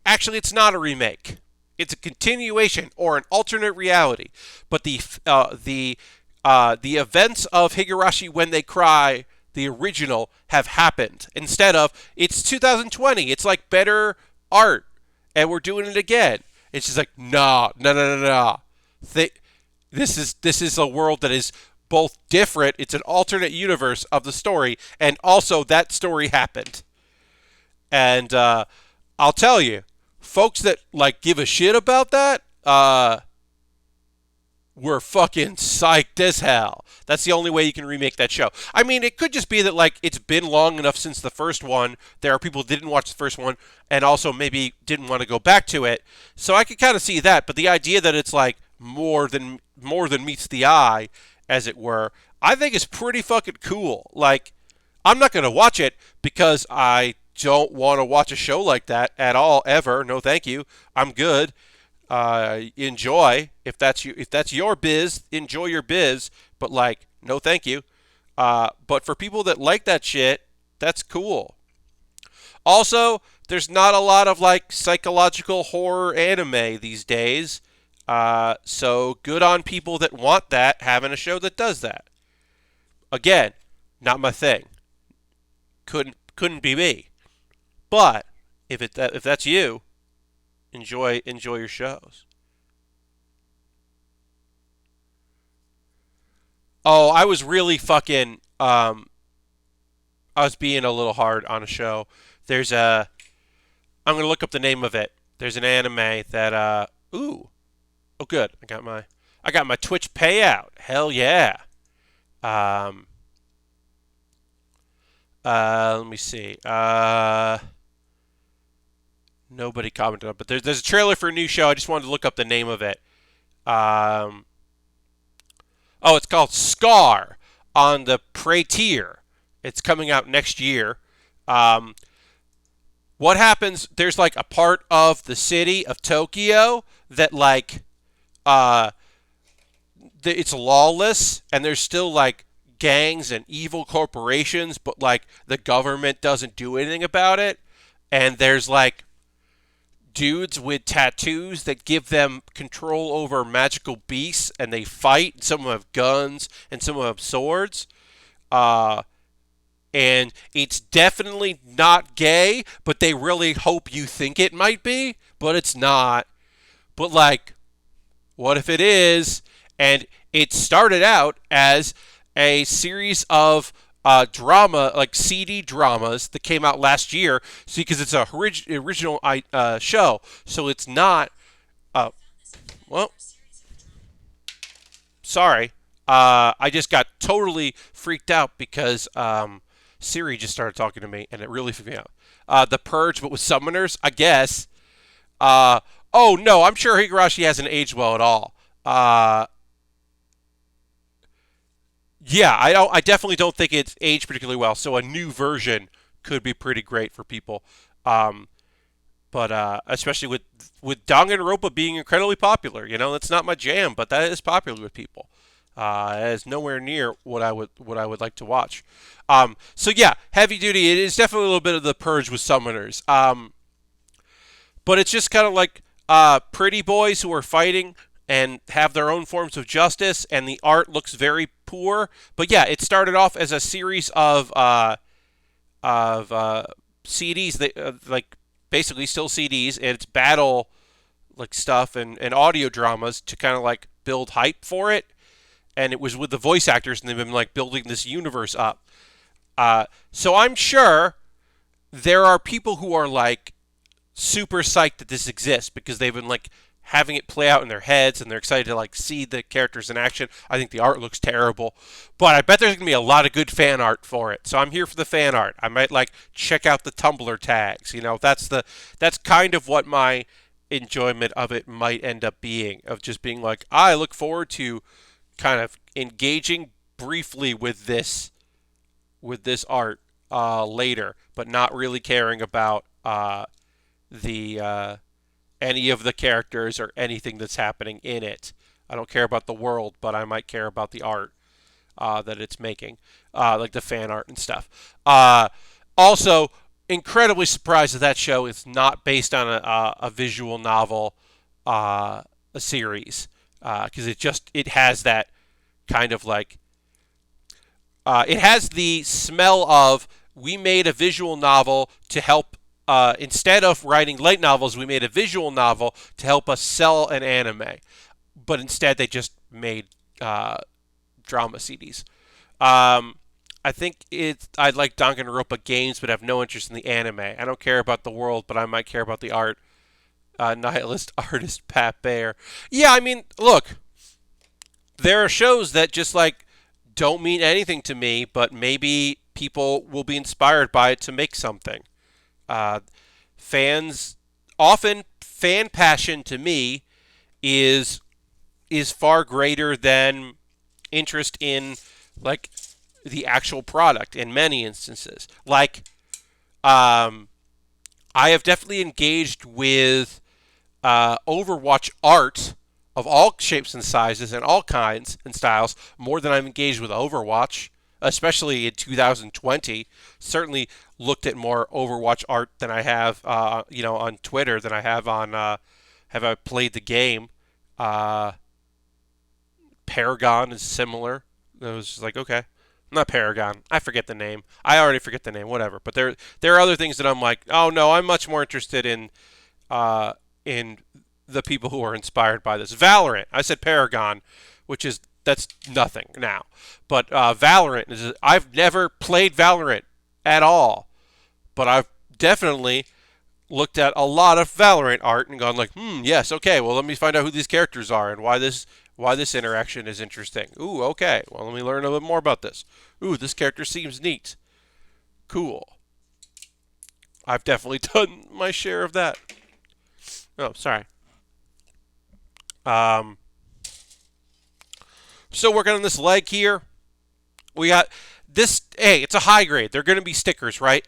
Actually, it's not a remake. It's a continuation or an alternate reality. But the events of Higurashi When They Cry the original have happened. Instead of, it's 2020, it's like better art, and we're doing it again. It's just like, nah, no, no, no, no. This is a world that is both different. It's an alternate universe of the story, and also that story happened. And I'll tell you, folks that like give a shit about that, were fucking psyched as hell. That's the only way you can remake that show. I mean, it could just be that like it's been long enough since the first one. There are people who didn't watch the first one and also maybe didn't want to go back to it. So I could kind of see that. But the idea that it's like more than meets the eye, as it were, I think is pretty fucking cool. Like, I'm not gonna watch it because I don't want to watch a show like that at all ever. No, thank you. I'm good. Enjoy if that's your biz, enjoy your biz, but like, no thank you. But for people that like that shit, that's cool. Also, there's not a lot of like psychological horror anime these days. So good on people that want that, having a show that does that. Again, not my thing. Couldn't be me. But if that's you, enjoy your shows. Oh, I was really fucking I was being a little hard on a show. There's a I'm gonna look up the name of it. There's an anime that ooh, oh good. I got my Twitch payout. Hell yeah. Um let me see. Nobody commented on it, but there's a trailer for a new show. I just wanted to look up the name of it. Um Oh, it's called Scar on the Pretier. It's coming out next year. Um, what happens? There's like a part of the city of Tokyo that like uh, it's lawless, and there's still like gangs and evil corporations, but like the government doesn't do anything about it. And there's like dudes with tattoos that give them control over magical beasts, and they fight. Some of them have guns, and some of them have swords. Uh, and it's definitely not gay, but they really hope you think it might be, but it's not. But like, what if it is? And it started out as a series of drama, like CD dramas that came out last year. See, because it's a original show, so it's not. Uh, well, sorry. I just got totally freaked out because Siri just started talking to me, and it really freaked me out. The Purge, but with summoners, I guess. Uh, oh no, I'm sure Higurashi hasn't aged well at all. Uh, yeah, I definitely don't think it's aged particularly well. So a new version could be pretty great for people. Um, but especially with Danganronpa being incredibly popular, that's not my jam, but that is popular with people. It is nowhere near what I would like to watch. So yeah, heavy duty. It is definitely a little bit of the purge with summoners. But it's just kind of like pretty boys who are fighting and have their own forms of justice, and the art looks very poor. But yeah, it started off as a series of CDs that like basically still CDs, and it's battle like stuff and audio dramas to kind of like build hype for it. And it was with the voice actors, and they've been like building this universe up. So I'm sure there are people who are like super psyched that this exists because they've been like having it play out in their heads, and they're excited to like see the characters in action. I think the art looks terrible, but I bet there's gonna be a lot of good fan art for it. So I'm here for the fan art. I might like check out the Tumblr tags. That's kind of what my enjoyment of it might end up being, of just being like, I look forward to kind of engaging briefly with this art later, but not really caring about the any of the characters or anything that's happening in it. I don't care about the world, but I might care about the art that it's making, like the fan art and stuff. Also, incredibly surprised that show is not based on a visual novel, a series, because it has that kind of like It has the smell of we made a visual novel to help. Instead of writing light novels, we made a visual novel to help us sell an anime. But instead, they just made drama CDs. Um, I think I like Danganronpa games, but have no interest in the anime. I don't care about the world, but I might care about the art. Nihilist artist Pat Baer. Yeah, I mean, look, there are shows that just like don't mean anything to me, but maybe people will be inspired by it to make something. Uh, fans often fan passion to me is far greater than interest in like the actual product in many instances. Like, I have definitely engaged with Overwatch art of all shapes and sizes and all kinds and styles more than I'm engaged with Overwatch, especially in 2020. Certainly looked at more Overwatch art than I have, on Twitter than I have on. Have I played the game? Uh, Paragon is similar. It was just like, okay, not Paragon. I forget the name. I already forget the name. Whatever. But there are other things that I'm like, oh no, I'm much more interested in the people who are inspired by this. Valorant. I said Paragon, which is that's nothing now. But Valorant is. I've never played Valorant at all, but I've definitely looked at a lot of Valorant art and gone like, yes, okay, well let me find out who these characters are and why this interaction is interesting. Ooh, okay, well let me learn a little bit more about this. Ooh, this character seems neat. Cool. I've definitely done my share of that. Oh, sorry. Um, so working on this leg here. We got this. Hey, it's a high grade. They're going to be stickers, right?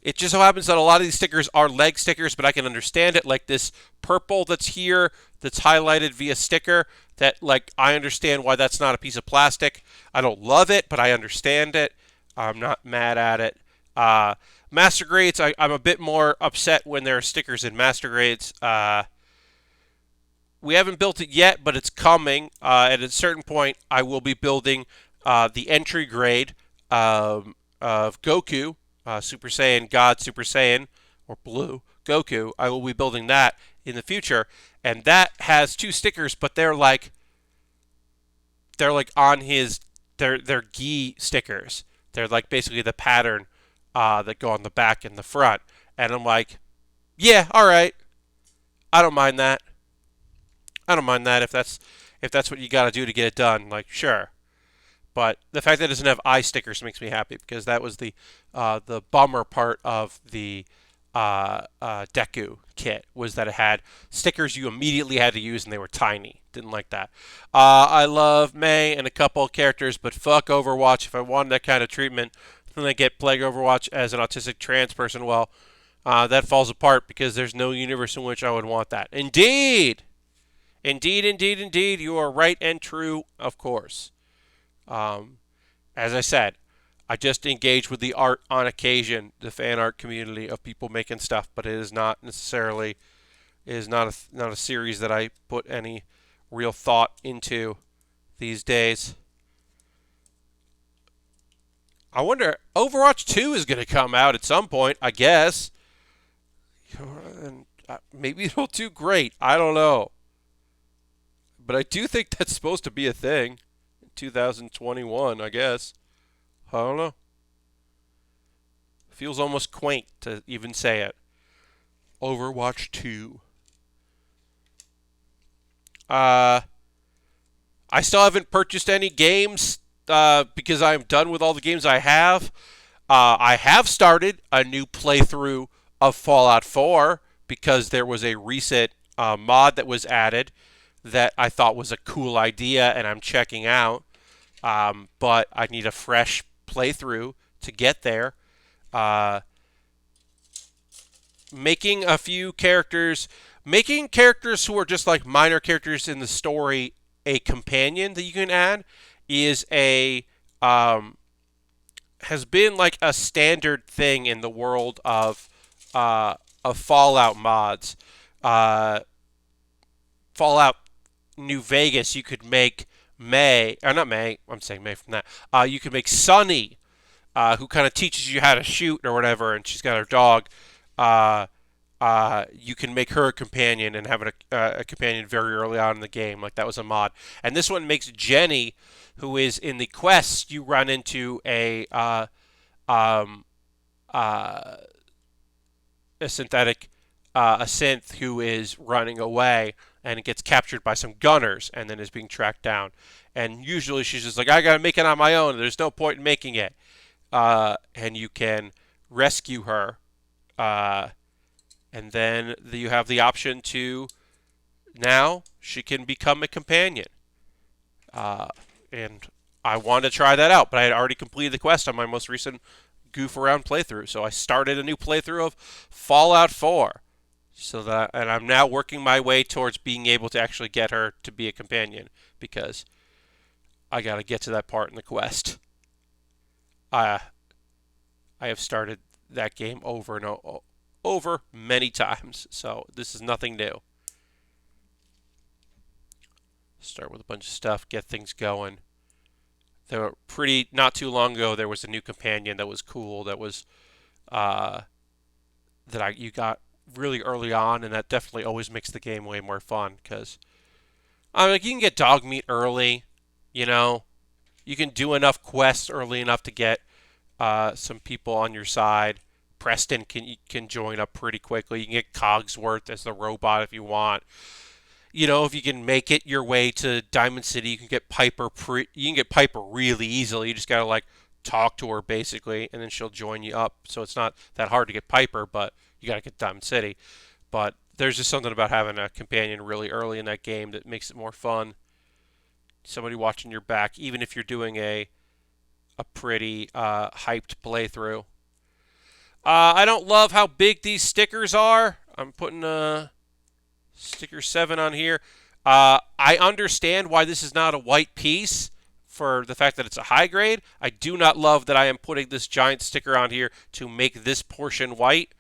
It just so happens that a lot of these stickers are leg stickers, but I can understand it. Like this purple that's here, that's highlighted via sticker. That like I understand why that's not a piece of plastic. I don't love it, but I understand it. I'm not mad at it. Master grades, I'm a bit more upset when there are stickers in master grades. We haven't built it yet, but it's coming. At a certain point, I will be building the entry grade of Goku, Super Saiyan God Super Saiyan, or Blue Goku. I will be building that in the future, and that has two stickers, but they're like on his they're gi stickers. They're like basically the pattern that go on the back and the front, and I'm like, yeah, all right, I don't mind that. I don't mind that if that's what you got to do to get it done. Like, sure. But the fact that it doesn't have eye stickers makes me happy because that was the bummer part of the Deku kit was that it had stickers you immediately had to use and they were tiny. Didn't like that. I love May and a couple of characters, but fuck Overwatch. If I wanted that kind of treatment, then I get Plague Overwatch as an autistic trans person. Well, that falls apart because there's no universe in which I would want that. Indeed! Indeed, indeed, indeed. You are right and true, of course. Um, as I said, I just engage with the art on occasion, the fan art community of people making stuff, but it is not necessarily not a series that I put any real thought into these days. I wonder Overwatch 2 is going to come out at some point, I guess. And maybe it'll do great. I don't know. But I do think that's supposed to be a thing. 2021, I guess. I don't know. Feels almost quaint to even say it. Overwatch 2. I still haven't purchased any games because I'm done with all the games I have. I have started a new playthrough of Fallout 4 because there was a recent mod that was added that I thought was a cool idea and I'm checking out. But I need a fresh playthrough to get there. Uh, making a few characters, making characters who are just like minor characters in the story a companion that you can add is has been like a standard thing in the world of Fallout mods. Uh, Fallout New Vegas, you could make May, or not May, I'm saying May from that. You can make Sunny, who kind of teaches you how to shoot or whatever, and she's got her dog. Uh, you can make her a companion and have a companion very early on in the game. Like that was a mod. And this one makes Jenny, who is in the quest, you run into um, uh, a synthetic, a synth who is running away and it gets captured by some gunners and then is being tracked down. And usually she's just like, I gotta make it on my own. There's no point in making it. And you can rescue her. And then you have the option to now she can become a companion. Uh, and I wanted to try that out, but I had already completed the quest on my most recent goof around playthrough. So I started a new playthrough of Fallout 4. And I'm now working my way towards being able to actually get her to be a companion because I got to get to that part in the quest. I have started that game over and over many times, so this is nothing new. Start with a bunch of stuff, get things going. There were not too long ago. There was a new companion that was cool. That was you got really early on, and that definitely always makes the game way more fun because like you can get dog meat early, you know, you can do enough quests early enough to get some people on your side. Preston can join up pretty quickly. You can get Cogsworth as the robot if you want. You know, if you can make it your way to Diamond City, you can get Piper. You can get Piper really easily. You just gotta like talk to her basically, and then she'll join you up. So it's not that hard to get Piper, but you gotta get Diamond City. But there's just something about having a companion really early in that game that makes it more fun. Somebody watching your back, even if you're doing a pretty hyped playthrough. I don't love how big these stickers are. I'm putting sticker 7 on here. I understand why this is not a white piece for the fact that it's a high grade. I do not love that I am putting this giant sticker on here to make this portion white.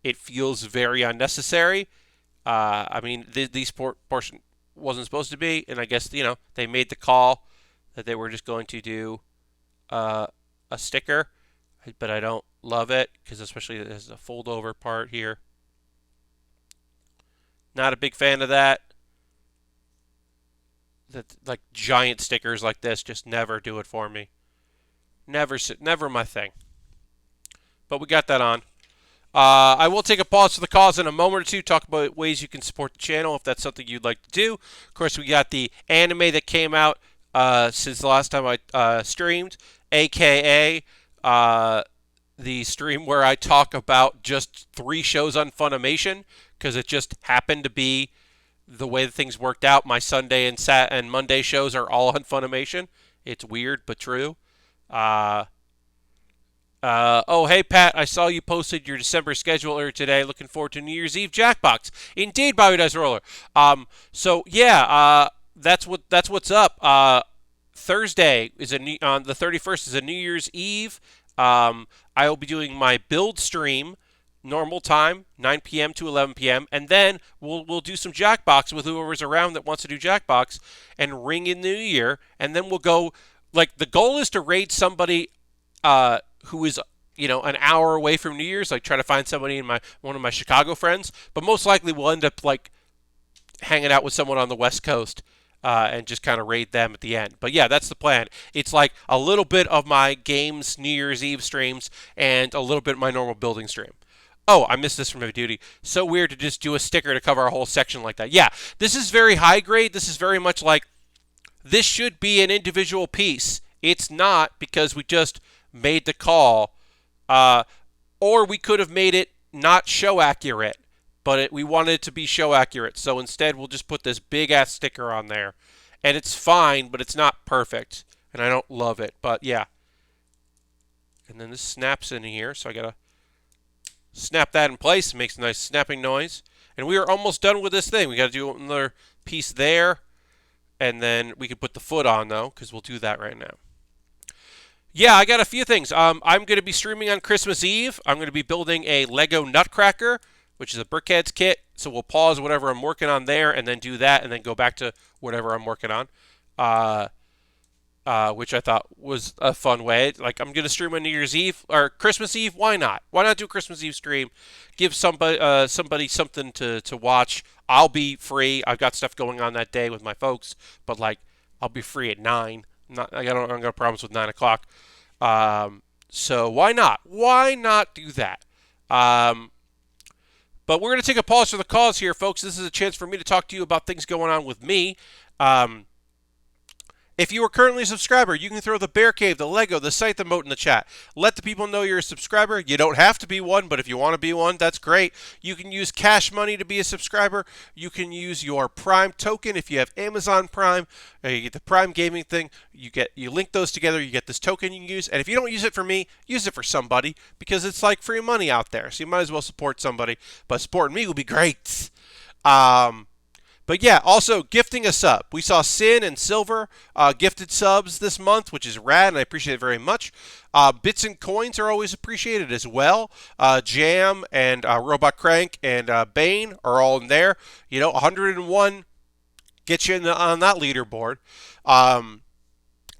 It feels very unnecessary. I mean, this portion wasn't supposed to be, and I guess, you know, they made the call that they were just going to do a sticker, but I don't love it because especially there's a fold over part here. Not a big fan of that. That like giant stickers like this just never do it for me. Never my thing. But we got that on. I will take a pause for the cause in a moment or two, talk about ways you can support the channel if that's something you'd like to do. Of course, we got the anime that came out since the last time I streamed, aka the stream where I talk about just 3 shows on Funimation because it just happened to be the way that things worked out. My Sunday and Monday shows are all on Funimation. It's weird but true. Oh, hey, Pat, I saw you posted your December schedule earlier today. Looking forward to New Year's Eve Jackbox. Indeed, Bobby Dice Roller. That's what's up. Thursday is on the 31st is a New Year's Eve. I will be doing my build stream, normal time, 9 p.m. to 11 p.m., and then we'll do some Jackbox with whoever's around that wants to do Jackbox and ring in the New Year, and then we'll go. Like the goal is to raid somebody who is, you know, an hour away from New Year's, like try to find somebody in one of my Chicago friends, but most likely we'll end up like hanging out with someone on the West Coast and just kind of raid them at the end. But yeah, that's the plan. It's like a little bit of my games New Year's Eve streams and a little bit of my normal building stream. Oh, I missed this from Heavy Duty. So weird to just do a sticker to cover a whole section like that. Yeah, this is very high grade. This is very much like this should be an individual piece. It's not because we just made the call. Or we could have made it not show accurate, but we wanted it to be show accurate. So instead, we'll just put this big ass sticker on there. And it's fine, but it's not perfect. And I don't love it, but yeah. And then this snaps in here, so I gotta snap that in place. It makes a nice snapping noise. And we are almost done with this thing. We gotta do another piece there. And then we can put the foot on, though, because we'll do that right now. Yeah, I got a few things. I'm going to be streaming on Christmas Eve. I'm going to be building a Lego Nutcracker, which is a Brickheads kit. So we'll pause whatever I'm working on there and then do that and then go back to whatever I'm working on. which I thought was a fun way. Like, I'm gonna stream on New Year's Eve or Christmas Eve. Why not? Why not do a Christmas Eve stream? Give somebody something to watch. I'll be free. I've got stuff going on that day with my folks, but like I'll be free at 9. I don't got problems with 9 o'clock. So why not? Why not do that? But we're going to take a pause for the cause here, folks. This is a chance for me to talk to you about things going on with me. If you are currently a subscriber, you can throw the Bear Cave, the Lego, the Scythe emote in the chat. Let the people know you're a subscriber. You don't have to be one, but if you want to be one, that's great. You can use cash money to be a subscriber. You can use your Prime token if you have Amazon Prime. You get the Prime gaming thing. You link those together. You get this token you can use. And if you don't use it for me, use it for somebody because it's like free money out there. So you might as well support somebody. But supporting me will be great. But yeah, also gifting a sub. We saw Sin and Silver gifted subs this month, which is rad, and I appreciate it very much. Bits and coins are always appreciated as well. Jam and Robot Crank and Bane are all in there. 101 gets you on that leaderboard. And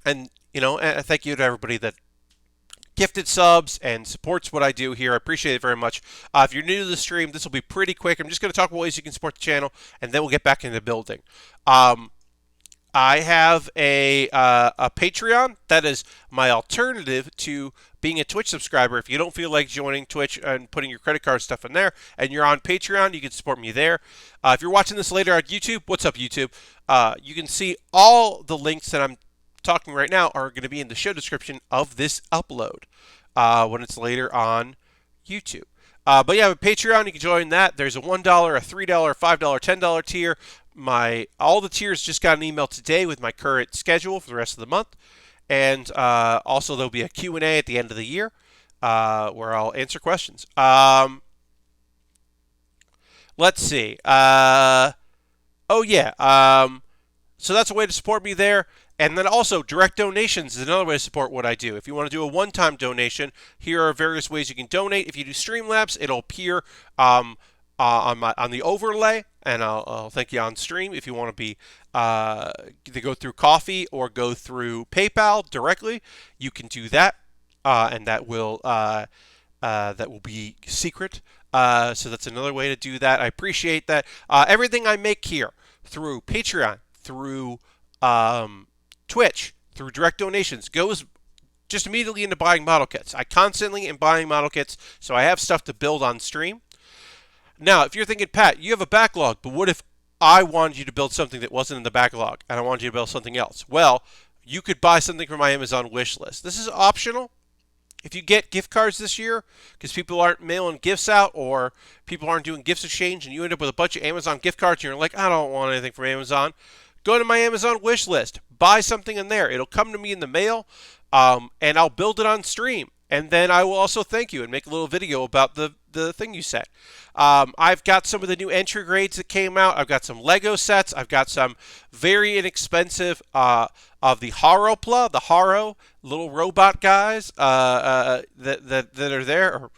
thank you to everybody that gifted subs and supports what I do here. I appreciate it very much. If you're new to the stream, this will be pretty quick. I'm just going to talk about ways you can support the channel, and then we'll get back into building. I have a Patreon that is my alternative to being a Twitch subscriber. If you don't feel like joining Twitch and putting your credit card stuff in there, and you're on Patreon, you can support me there. If you're watching this later on YouTube, what's up, YouTube? You can see all the links that I'm talking right now are going to be in the show description of this upload when it's later on YouTube. But yeah, with Patreon, you can join that. There's a $1, a $3, $5, $10 tier. All the tiers just got an email today with my current schedule for the rest of the month. And also there'll be a Q&A at the end of the year where I'll answer questions. Let's see. So that's a way to support me there. And then also, direct donations is another way to support what I do. If you want to do a one-time donation, here are various ways you can donate. If you do Streamlabs, it'll appear on the overlay, and I'll thank you on stream. If you want to be either go through Coffee or go through PayPal directly, you can do that, and that will be secret. So that's another way to do that. I appreciate that. Everything I make here through Patreon, through Twitch, through direct donations, goes just immediately into buying model kits. I constantly am buying model kits, so I have stuff to build on stream. Now, if you're thinking, Pat, you have a backlog, but what if I wanted you to build something that wasn't in the backlog, and I wanted you to build something else? Well, you could buy something from my Amazon wish list. This is optional. If you get gift cards this year, because people aren't mailing gifts out or people aren't doing gifts exchange, and you end up with a bunch of Amazon gift cards, and you're like, I don't want anything from Amazon, go to my Amazon wish list. Buy something in there. It'll come to me in the mail, and I'll build it on stream. And then I will also thank you and make a little video about the thing you said. I've got some of the new entry grades that came out. I've got some Lego sets. I've got some very inexpensive of the Haropla, the Haro little robot guys that are there.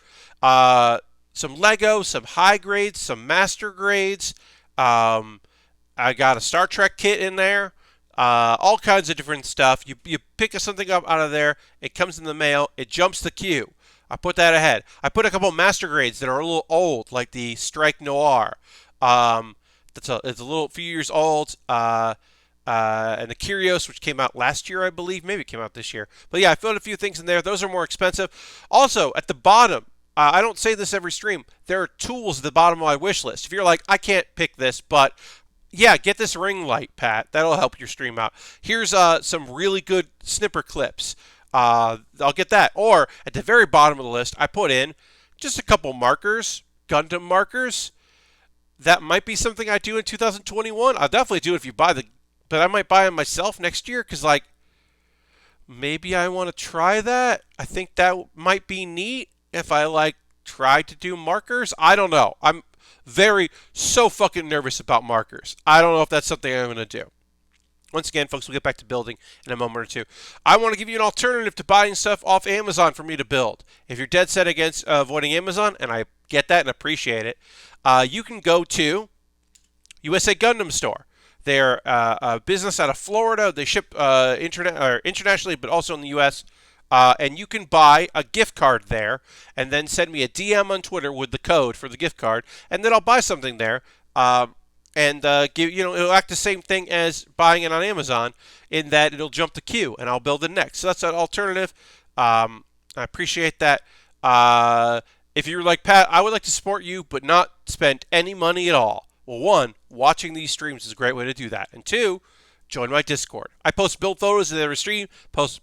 Some Lego, some high grades, some master grades. I got a Star Trek kit in there. All kinds of different stuff. You pick something up out of there. It comes in the mail. It jumps the queue. I put that ahead. I put a couple of master grades that are a little old, like the Strike Noir. It's a few years old. And the Curios, which came out last year, I believe. Maybe it came out this year. But yeah, I found a few things in there. Those are more expensive. Also, at the bottom, I don't say this every stream, there are tools at the bottom of my wish list. If you're like, I can't pick this, but yeah, get this ring light, Pat. That'll help your stream out. Here's some really good snipper clips. I'll get that. Or at the very bottom of the list, I put in just a couple markers, Gundam markers. That might be something I do in 2021. I'll definitely do it if you buy but I might buy them myself next year because, like, maybe I want to try that. I think that might be neat if I, try to do markers. I don't know. I'm so fucking nervous about markers. I don't know if that's something I'm going to do. Once again, folks, we'll get back to building in a moment or two. I want to give you an alternative to buying stuff off Amazon for me to build. If you're dead set against avoiding Amazon, and I get that and appreciate it, you can go to USA Gundam Store. They're a business out of Florida. They ship internationally, but also in the U.S. And you can buy a gift card there, and then send me a DM on Twitter with the code for the gift card, and then I'll buy something there. And give it'll act the same thing as buying it on Amazon, in that it'll jump the queue, and I'll build it next. So that's an alternative. I appreciate that. If you're like Pat, I would like to support you, but not spend any money at all. Well, one, watching these streams is a great way to do that, and two, join my Discord. I post build photos of every stream.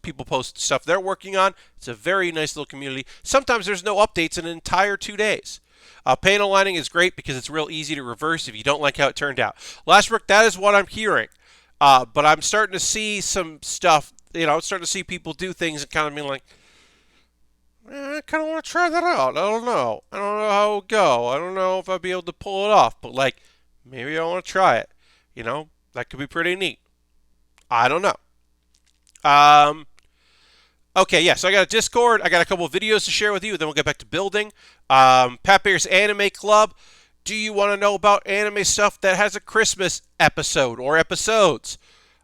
People post stuff they're working on. It's a very nice little community. Sometimes there's no updates in an entire 2 days. Paint aligning is great because it's real easy to reverse if you don't like how it turned out. Lashbrook, that is what I'm hearing. But I'm starting to see some stuff. I'm starting to see people do things and kind of being like, I kind of want to try that out. I don't know. I don't know how it will go. I don't know if I'll be able to pull it off. But maybe I want to try it. That could be pretty neat. I don't know. Okay, yeah, so I got a Discord. I got a couple of videos to share with you. Then we'll get back to building. Pat Baer's Anime Club. Do you want to know about anime stuff that has a Christmas episode or episodes?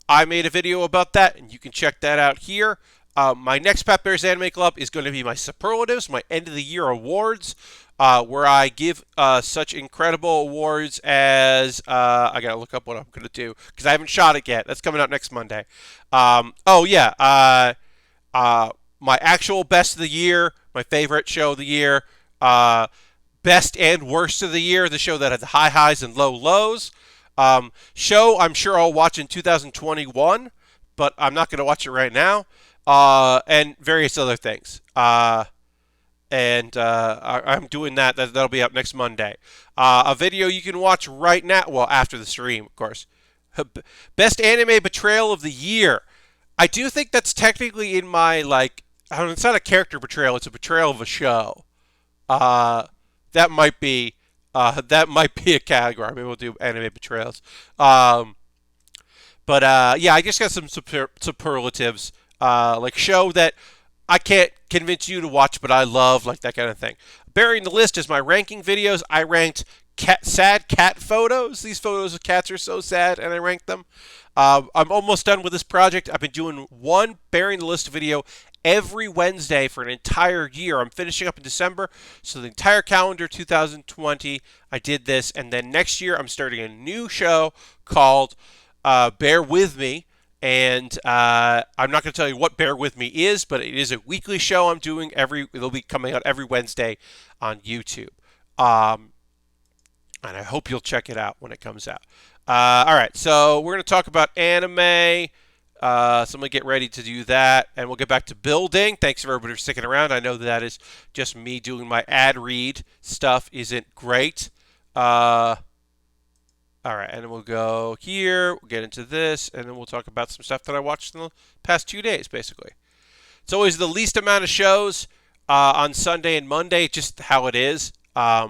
I made a video about that, and you can check that out here. My next Pat Baer's Anime Club is going to be my superlatives, my end of the year awards, where I give such incredible awards as I gotta look up what I'm gonna do because I haven't shot it yet. That's coming out next Monday. My actual best of the year, my favorite show of the year, best and worst of the year, the show that had the high highs and low lows. Show I'm sure I'll watch in 2021, but I'm not gonna watch it right now. And various other things. I'm doing that. That'll be up next Monday. A video you can watch right now, well, after the stream, of course. Best anime betrayal of the year. I do think that's technically in my, it's not a character betrayal, it's a betrayal of a show. That might be a category. Maybe we'll do anime betrayals. Yeah, I just got some superlatives. Show that I can't convince you to watch, but I love, that kind of thing. Baering the List is my ranking videos. I ranked sad cat photos. These photos of cats are so sad, and I ranked them. I'm almost done with this project. I've been doing one Baering the List video every Wednesday for an entire year. I'm finishing up in December, so the entire calendar 2020, I did this, and then next year I'm starting a new show called Bear With Me. And I'm not going to tell you what Bear With Me is, but it is a weekly show I'm doing. It'll be coming out every Wednesday on YouTube. And I hope you'll check it out when it comes out. All right, so we're going to talk about anime. So I'm going to get ready to do that, and we'll get back to building. Thanks everybody for sticking around. I know that is just me doing my ad read stuff isn't great. All right, and then we'll go here, we'll get into this, and then we'll talk about some stuff that I watched in the past 2 days, basically. It's always the least amount of shows on Sunday and Monday, just how it is. I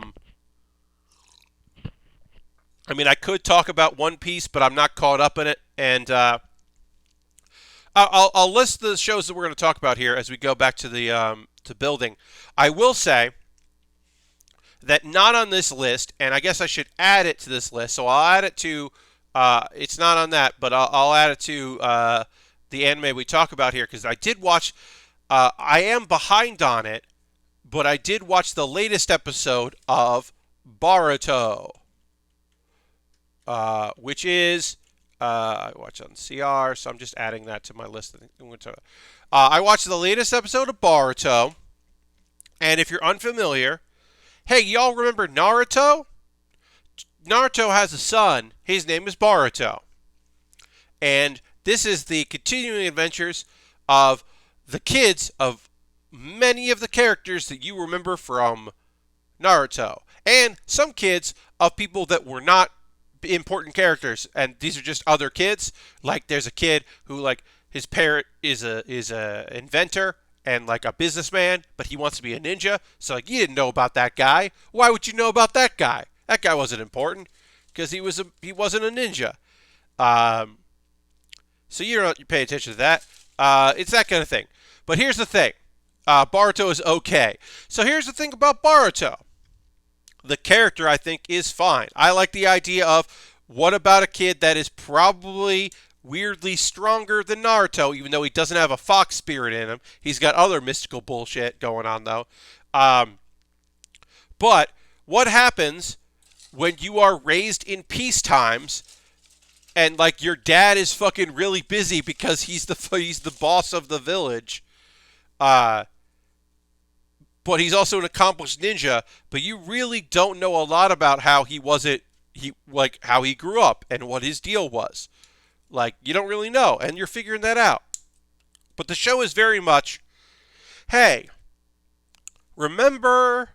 could talk about One Piece, but I'm not caught up in it, and I'll list the shows that we're going to talk about here as we go back to the to building. I will say that not on this list, and I guess I should add it to this list. So I'll add it to, it's not on that, but I'll add it to the anime we talk about here, because I did watch, I am behind on it, but I did watch the latest episode of Boruto, which is, I watched on CR, so I'm just adding that to my list. I watched the latest episode of Boruto, and if you're unfamiliar, hey, y'all remember Naruto? Naruto has a son. His name is Boruto. And this is the continuing adventures of the kids of many of the characters that you remember from Naruto. And some kids of people that were not important characters. And these are just other kids. There's a kid who, his parent is a inventor and a businessman, but he wants to be a ninja. So you didn't know about that guy. Why would you know about that guy? That guy wasn't important because he wasn't a ninja. So you pay attention to that. It's that kind of thing. But here's the thing. Boruto is okay. So here's the thing about Boruto. The character, I think, is fine. I like the idea of what about a kid that is probably weirdly stronger than Naruto, even though he doesn't have a fox spirit in him? He's got other mystical bullshit going on, though. Um, but what happens when you are raised in peace times and like your dad is fucking really busy because he's the boss of the village, uh, but he's also an accomplished ninja. But you really don't know a lot about how how he grew up and what his deal was. Like you don't really know, and you're figuring that out. But the show is very much, hey, remember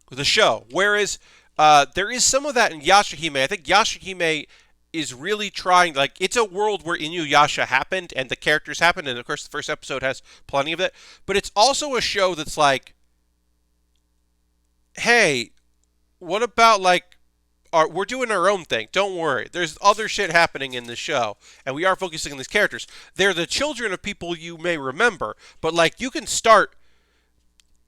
the show. Whereas there is some of that in Yashahime. I think Yashahime is really trying, like, it's a world where Inuyasha happened and the characters happened, and of course the first episode has plenty of it. But it's also a show that's like, hey, what about, like, we're doing our own thing. Don't worry. There's other shit happening in the show, and we are focusing on these characters. They're the children of people you may remember, but, like, you can start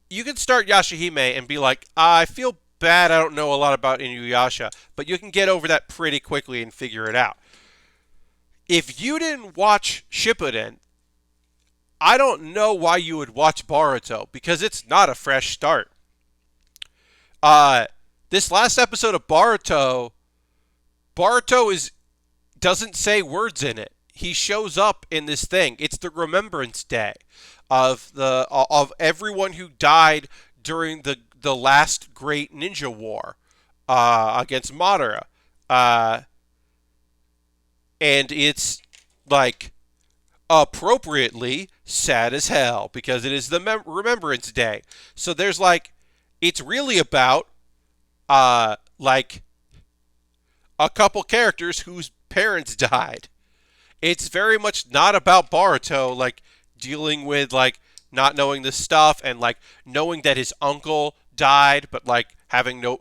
Yashahime and be like, I feel bad, I don't know a lot about Inuyasha, but you can get over that pretty quickly and figure it out. If you didn't watch Shippuden, I don't know why you would watch Boruto, because it's not a fresh start. This last episode of Boruto doesn't say words in it. He shows up in this thing. It's the Remembrance Day of everyone who died during the last great ninja war against Madara. And it's like appropriately sad as hell because it is the Remembrance Day. So there's like, it's really about like a couple characters whose parents died. It's very much not about Boruto, like, dealing with, like, not knowing this stuff and, like, knowing that his uncle died, but, like, having no...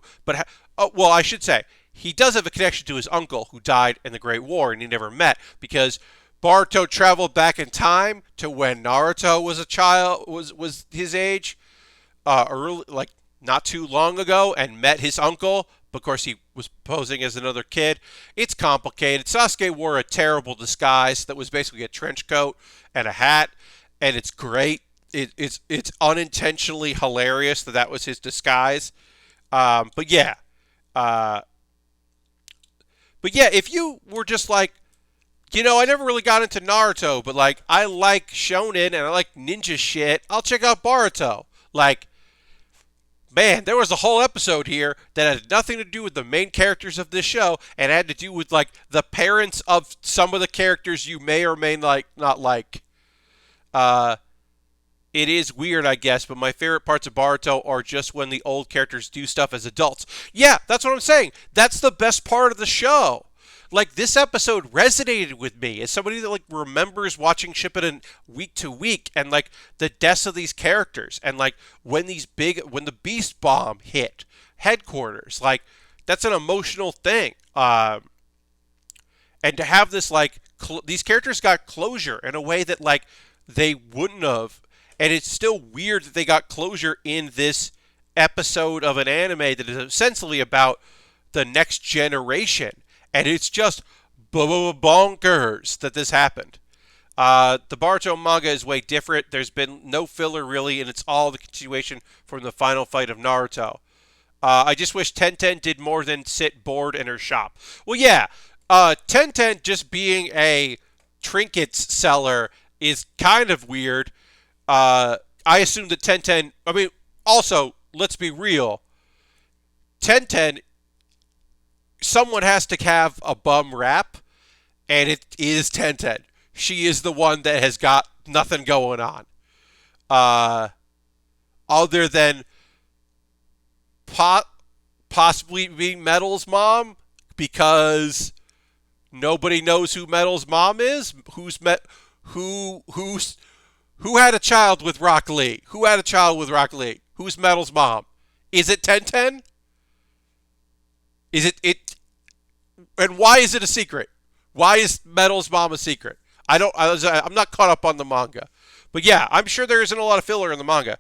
well, I should say, he does have a connection to his uncle who died in the Great War and he never met, because Boruto traveled back in time to when Naruto was a child, was his age, early, like, not too long ago, and met his uncle. Of course, he was posing as another kid. It's complicated. Sasuke wore a terrible disguise that was basically a trench coat and a hat, and it's great. It's unintentionally hilarious that was his disguise. But yeah, if you were just like, I never really got into Naruto, but like I like shonen and I like ninja shit, I'll check out Boruto. Like, man, there was a whole episode here that had nothing to do with the main characters of this show and had to do with, like, the parents of some of the characters you may or may not like. It is weird, I guess, but my favorite parts of Boruto are just when the old characters do stuff as adults. Yeah, that's what I'm saying. That's the best part of the show. Like, this episode resonated with me as somebody that, like, remembers watching Shippuden week to week, and, like, the deaths of these characters, and, like, when the Beast Bomb hit headquarters, like, that's an emotional thing. And to have this, like, these characters got closure in a way that, like, they wouldn't have, and it's still weird that they got closure in this episode of an anime that is essentially about the next generation. And it's just bonkers that this happened. The Boruto manga is way different. There's been no filler, really, and it's all the continuation from the final fight of Naruto. I just wish Tenten did more than sit bored in her shop. Well, yeah, Tenten just being a trinkets seller is kind of weird. I assume that Tenten... I mean, also, let's be real. Tenten... Someone has to have a bum rap, and it is Tenten. She is the one that has got nothing going on. Other than possibly being Metal's mom, because nobody knows who Metal's mom is. Who had a child with Rock Lee? Who had a child with Rock Lee? Who's Metal's mom? Is it Tenten? Is it? And why is it a secret? Why is Metal's mom a secret? I'm not caught up on the manga. But yeah, I'm sure there isn't a lot of filler in the manga.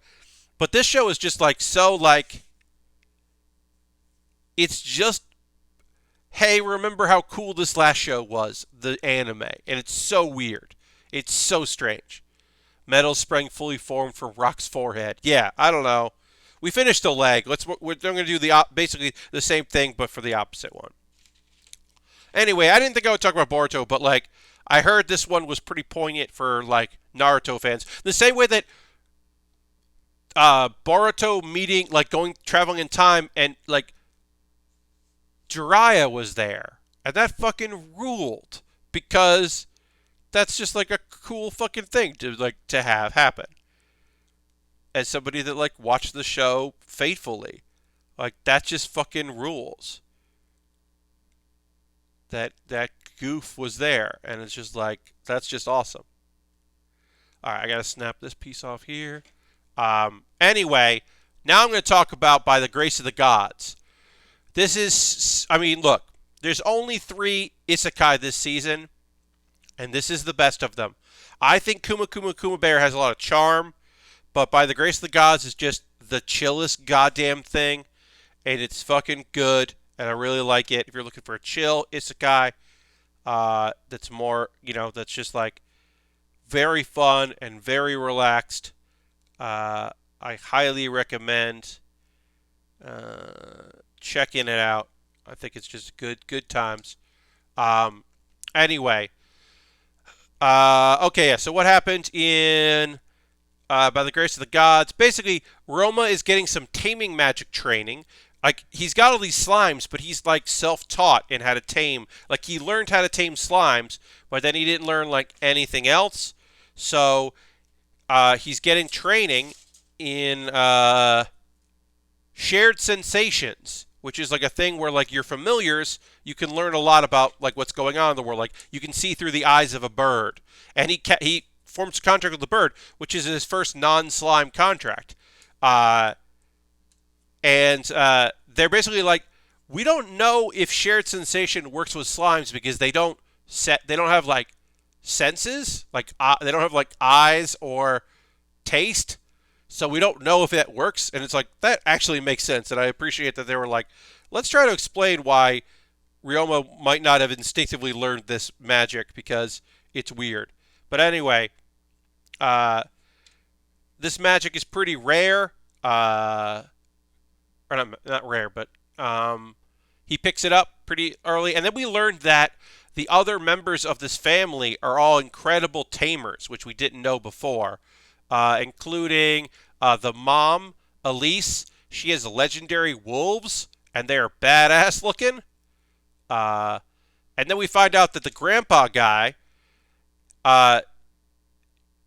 But this show is just like, so like, it's just hey, remember how cool this last show was, the anime, and it's so weird. It's so strange. Metal sprang fully formed from Rock's forehead. Yeah, I don't know. We finished the leg. We're going to do basically the same thing, but for the opposite one. Anyway, I didn't think I would talk about Boruto, but like I heard this one was pretty poignant for like Naruto fans. The same way that Boruto meeting, like traveling in time, and like Jiraiya was there, and that fucking ruled because that's just like a cool fucking thing to have happen. As somebody that like watched the show faithfully, like that just fucking rules. That goof was there, and it's just like that's just awesome. All right, I gotta snap this piece off here. Anyway, now I'm going to talk about By the Grace of the Gods. This is, I mean, look, there's only 3 isekai this season, and this is the best of them. I think Kuma Kuma Kuma Bear has a lot of charm, but By the Grace of the Gods is just the chillest goddamn thing, and it's fucking good, and I really like it. If you're looking for a chill isekai, that's more, that's just like very fun and very relaxed. I highly recommend checking it out. I think it's just good times. Anyway, okay, yeah. So what happened in By the Grace of the Gods? Basically, Roma is getting some taming magic training. Like he's got all these slimes, but he's like self-taught in how to tame. Like he learned how to tame slimes, but then he didn't learn like anything else. So he's getting training in shared sensations, which is like a thing where like your familiars, you can learn a lot about like what's going on in the world. Like you can see through the eyes of a bird, and he forms a contract with the bird, which is his first non-slime contract. And they're basically like, we don't know if shared sensation works with slimes because they don't have like senses, like they don't have like eyes or taste, so we don't know if that works. And it's like that actually makes sense, and I appreciate that they were like, let's try to explain why Ryoma might not have instinctively learned this magic because it's weird. But anyway, this magic is pretty rare, or not rare, but he picks it up pretty early, and then we learned that the other members of this family are all incredible tamers, which we didn't know before, including the mom, Elise. She has legendary wolves, and they're badass looking. And then we find out that the grandpa guy,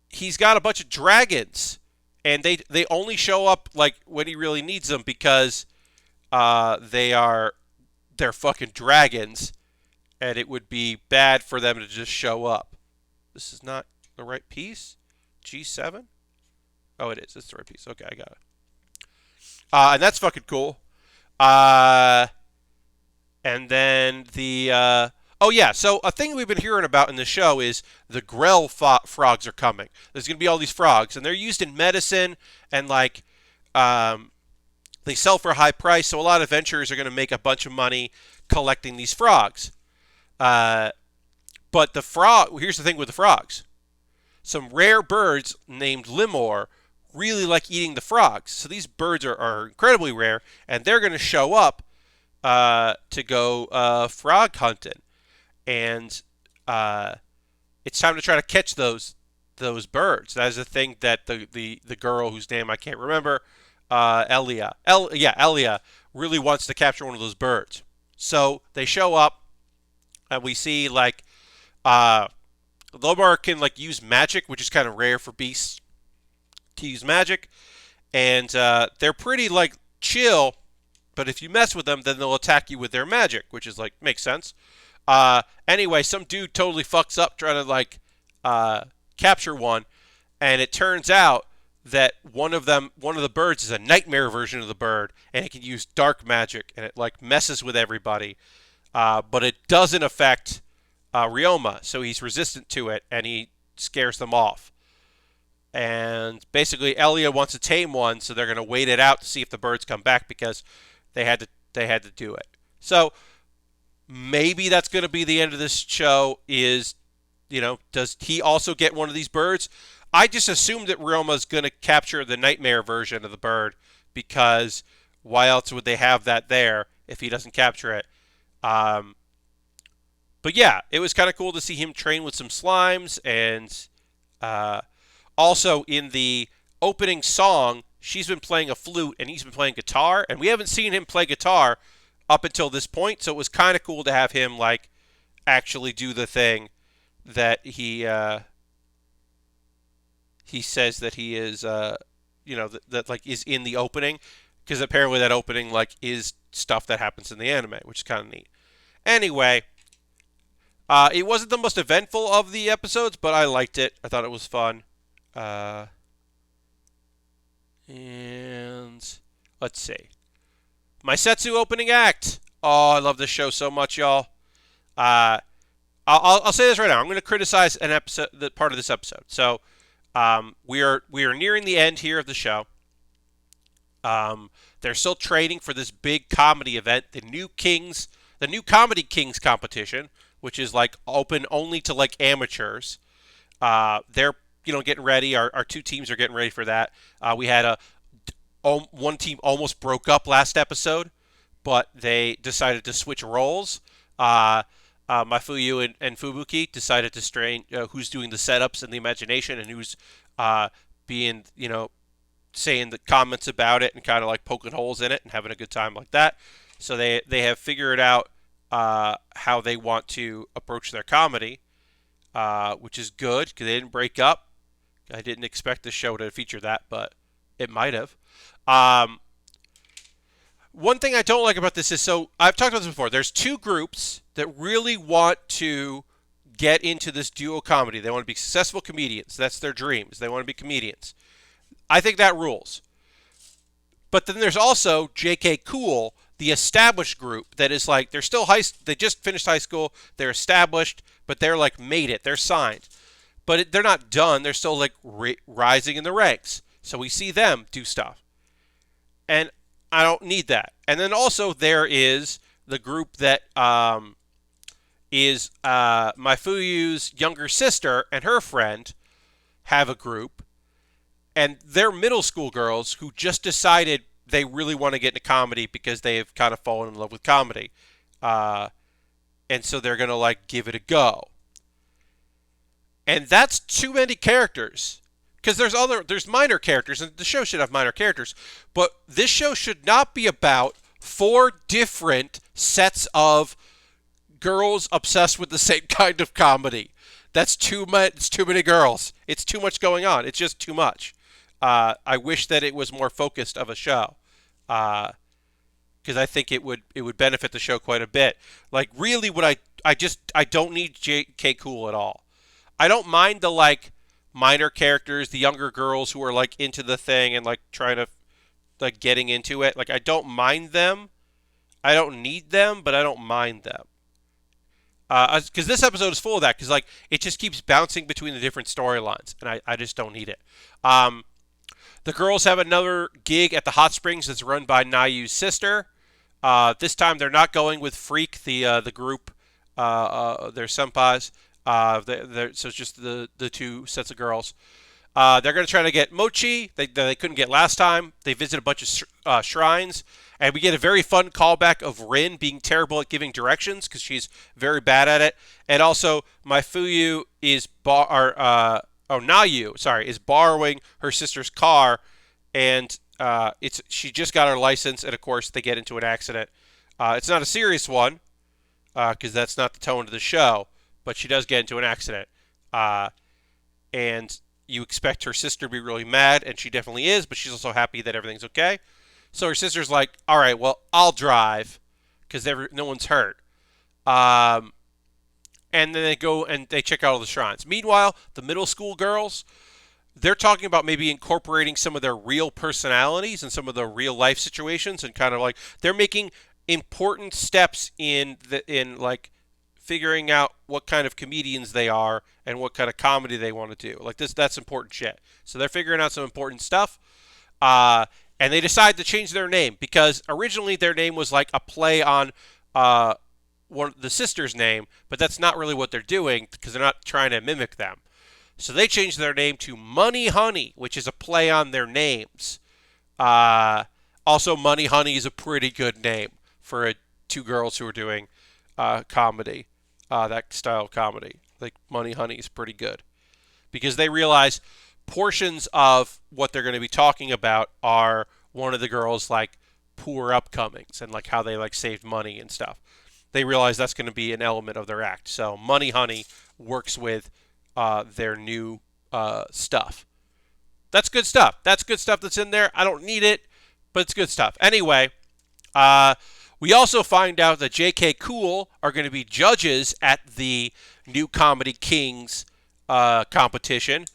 he's got a bunch of dragons, and they only show up like when he really needs them because they're fucking dragons, and it would be bad for them to just show up. This is not the right piece. G7? Oh, it is. It's the right piece. Okay, I got it. And that's fucking cool. And then oh yeah, so a thing we've been hearing about in the show is the Grell frogs are coming. There's going to be all these frogs, and they're used in medicine, and like they sell for a high price, so a lot of adventurers are going to make a bunch of money collecting these frogs. But here's the thing with the frogs. Some rare birds named limor really like eating the frogs. So these birds are incredibly rare, and they're going to show up to go frog hunting. And it's time to try to catch those birds. That is the thing that the girl whose name I can't remember, Elia, really wants to capture one of those birds. So they show up, and we see like Lomar can like use magic, which is kind of rare for beasts to use magic, and they're pretty like chill. But if you mess with them, then they'll attack you with their magic, which is like makes sense. Anyway, some dude totally fucks up trying to like capture one, and it turns out that one of the birds is a nightmare version of the bird, and it can use dark magic, and it like messes with everybody. But it doesn't affect Ryoma, so he's resistant to it, and he scares them off. And basically, Elia wants to tame one, so they're going to wait it out to see if the birds come back because they had to do it. So Maybe that's going to be the end of this show. Does he also get one of these birds? I just assumed that Ryoma's going to capture the nightmare version of the bird because why else would they have that there if he doesn't capture it? Um, but yeah, it was kind of cool to see him train with some slimes, and uh, also in the opening song, she's been playing a flute and he's been playing guitar, and we haven't seen him play guitar up until this point, so it was kind of cool to have him like actually do the thing that he says that he is that like is in the opening, because apparently that opening like is stuff that happens in the anime, which is kind of neat. Anyway, it wasn't the most eventful of the episodes, but I liked it. I thought it was fun. Uh, and let's see. Maesetsu opening act. Oh, I love this show so much, y'all. Uh, I'll say this right now. I'm going to criticize an episode, the part of this episode. So, we are nearing the end here of the show. They're still training for this big comedy event, the New Comedy Kings competition, which is like open only to like amateurs. They're getting ready. Our two teams are getting ready for that. We had one team almost broke up last episode, but they decided to switch roles. Mafuyu and Fubuki decided to strain who's doing the setups and the imagination and who's being, saying the comments about it and kind of like poking holes in it and having a good time like that. So they have figured out how they want to approach their comedy, which is good because they didn't break up. I didn't expect the show to feature that, but it might have. One thing I don't like about this is, so I've talked about this before. There's two groups that really want to get into this duo comedy. They want to be successful comedians. That's their dreams. They want to be comedians. I think that rules. But then there's also JK Cool, the established group that is like, they're still they just finished high school, they're established, but they're like made it, they're signed. But they're not done, they're still like rising in the ranks. So we see them do stuff. And I don't need that. And then also there is the group that is Maifuyu's younger sister and her friend have a group. And they're middle school girls who just decided they really want to get into comedy because they have kind of fallen in love with comedy. And so they're going to like give it a go. And that's too many characters. Because there's minor characters, and the show should have minor characters. But this show should not be about 4 different sets of girls obsessed with the same kind of comedy. That's too much. It's too many girls. It's too much going on. It's just too much. I wish that it was more focused of a show, because I think it would benefit the show quite a bit. Like really, I don't need J.K. Cool at all. I don't mind the like minor characters, the younger girls who are like into the thing and like trying to like getting into it. Like I don't mind them. I don't need them, but I don't mind them. Because this episode is full of that. Because like it just keeps bouncing between the different storylines, and I just don't need it. The girls have another gig at the hot springs that's run by Nayu's sister. This time they're not going with Freak, the group, their senpais. So it's just the two sets of girls. They're going to try to get mochi. They couldn't get last time. They visit a bunch of shrines. And we get a very fun callback of Rin being terrible at giving directions because she's very bad at it. And also, Mafuyu is Nayu, is borrowing her sister's car, and she just got her license, and of course they get into an accident. It's not a serious one because that's not the tone of the show, but she does get into an accident, and you expect her sister to be really mad, and she definitely is, but she's also happy that everything's okay. So her sister's like, "All right, well, I'll drive because no one's hurt." And then they go and they check out all the shrines. Meanwhile, the middle school girls, they're talking about maybe incorporating some of their real personalities and some of the real life situations, and kind of like they're making important steps in like figuring out what kind of comedians they are and what kind of comedy they want to do. Like that's important shit. So they're figuring out some important stuff. And they decide to change their name because originally their name was like a play on the sister's name, but that's not really what they're doing because they're not trying to mimic them. So they changed their name to Money Honey, which is a play on their names. Also, Money Honey is a pretty good name for two girls who are doing comedy, that style of comedy. Like, Money Honey is pretty good because they realize portions of what they're going to be talking about are one of the girls' like poor upcomings and like how they like saved money and stuff. They realize that's going to be an element of their act. So Money Honey works with their new stuff. That's good stuff. That's good stuff that's in there. I don't need it, but it's good stuff. Anyway, we also find out that J.K. Cool are going to be judges at the New Comedy Kings competition,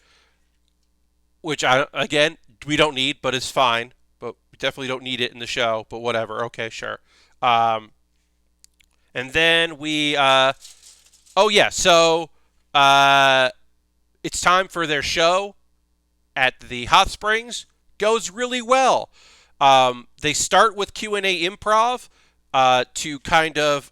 which, again, we don't need, but it's fine. But we definitely don't need it in the show, but whatever. Okay, sure. And then we... so it's time for their show at the Hot Springs. Goes really well. They start with Q&A improv to kind of,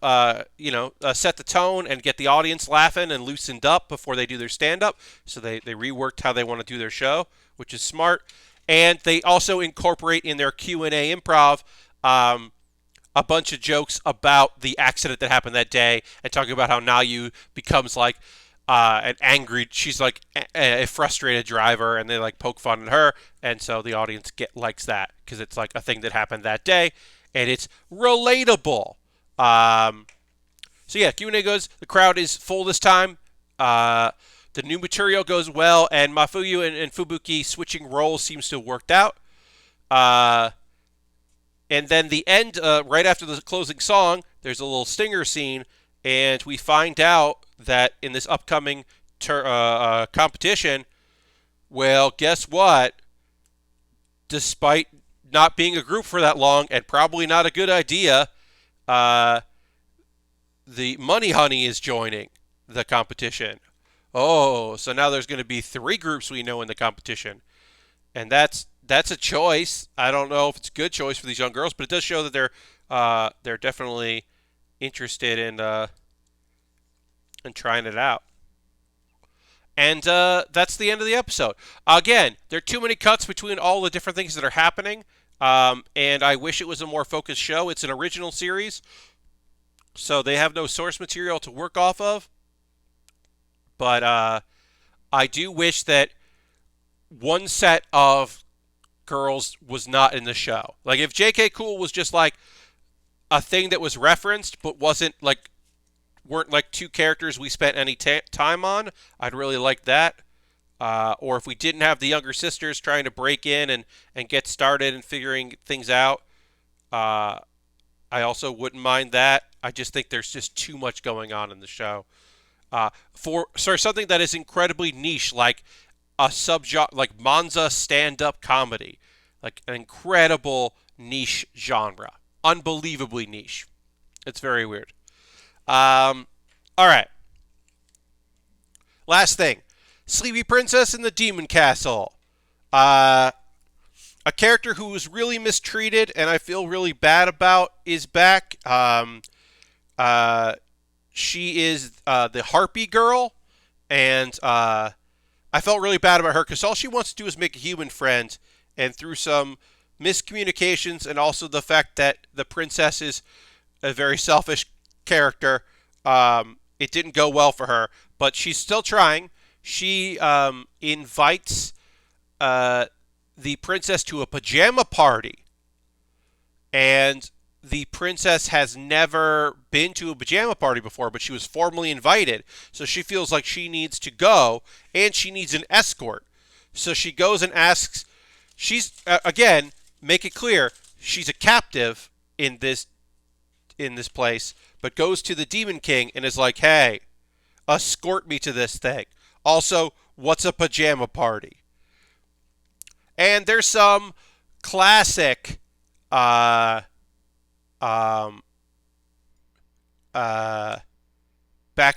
set the tone and get the audience laughing and loosened up before they do their stand-up. So they reworked how they want to do their show, which is smart. And they also incorporate in their Q&A improv a bunch of jokes about the accident that happened that day and talking about how Nayu becomes like an angry, she's like a frustrated driver, and they like poke fun at her, and so the audience likes that because it's like a thing that happened that day, and it's relatable. So yeah, Q&A goes. The crowd is full this time. The new material goes well, and Mafuyu and Fubuki switching roles seems to have worked out. And then the end, right after the closing song, there's a little stinger scene, and we find out that in this upcoming competition, well, guess what? Despite not being a group for that long, and probably not a good idea, the Money Honey is joining the competition. Oh, so now there's going to be 3 groups we know in the competition. And that's a choice. I don't know if it's a good choice for these young girls, but it does show that they're definitely interested in trying it out. And that's the end of the episode. Again, there are too many cuts between all the different things that are happening, and I wish it was a more focused show. It's an original series, so they have no source material to work off of. But I do wish that one set of girls was not in the show. Like, if J.K. Cool was just like a thing that was referenced but weren't like 2 characters we spent any time on, I'd really like that. Or if we didn't have the younger sisters trying to break in and get started and figuring things out, I also wouldn't mind that. I just think there's just too much going on in the show. For something that is incredibly niche, like a subgenre, like Monza stand-up comedy, like an incredible niche genre, unbelievably niche. It's very weird. All right. Last thing, Sleepy Princess in the Demon Castle. A character who was really mistreated and I feel really bad about is back. She is the Harpy girl, and I felt really bad about her because all she wants to do is make a human friend, and through some miscommunications and also the fact that the princess is a very selfish character, it didn't go well for her, but she's still trying. She invites the princess to a pajama party, and the princess has never been to a pajama party before, but she was formally invited, so she feels like she needs to go, and she needs an escort. So she goes and asks, she's, again, make it clear, she's a captive in this place, but goes to the Demon King and is like, hey, escort me to this thing. Also, what's a pajama party? And there's some classic back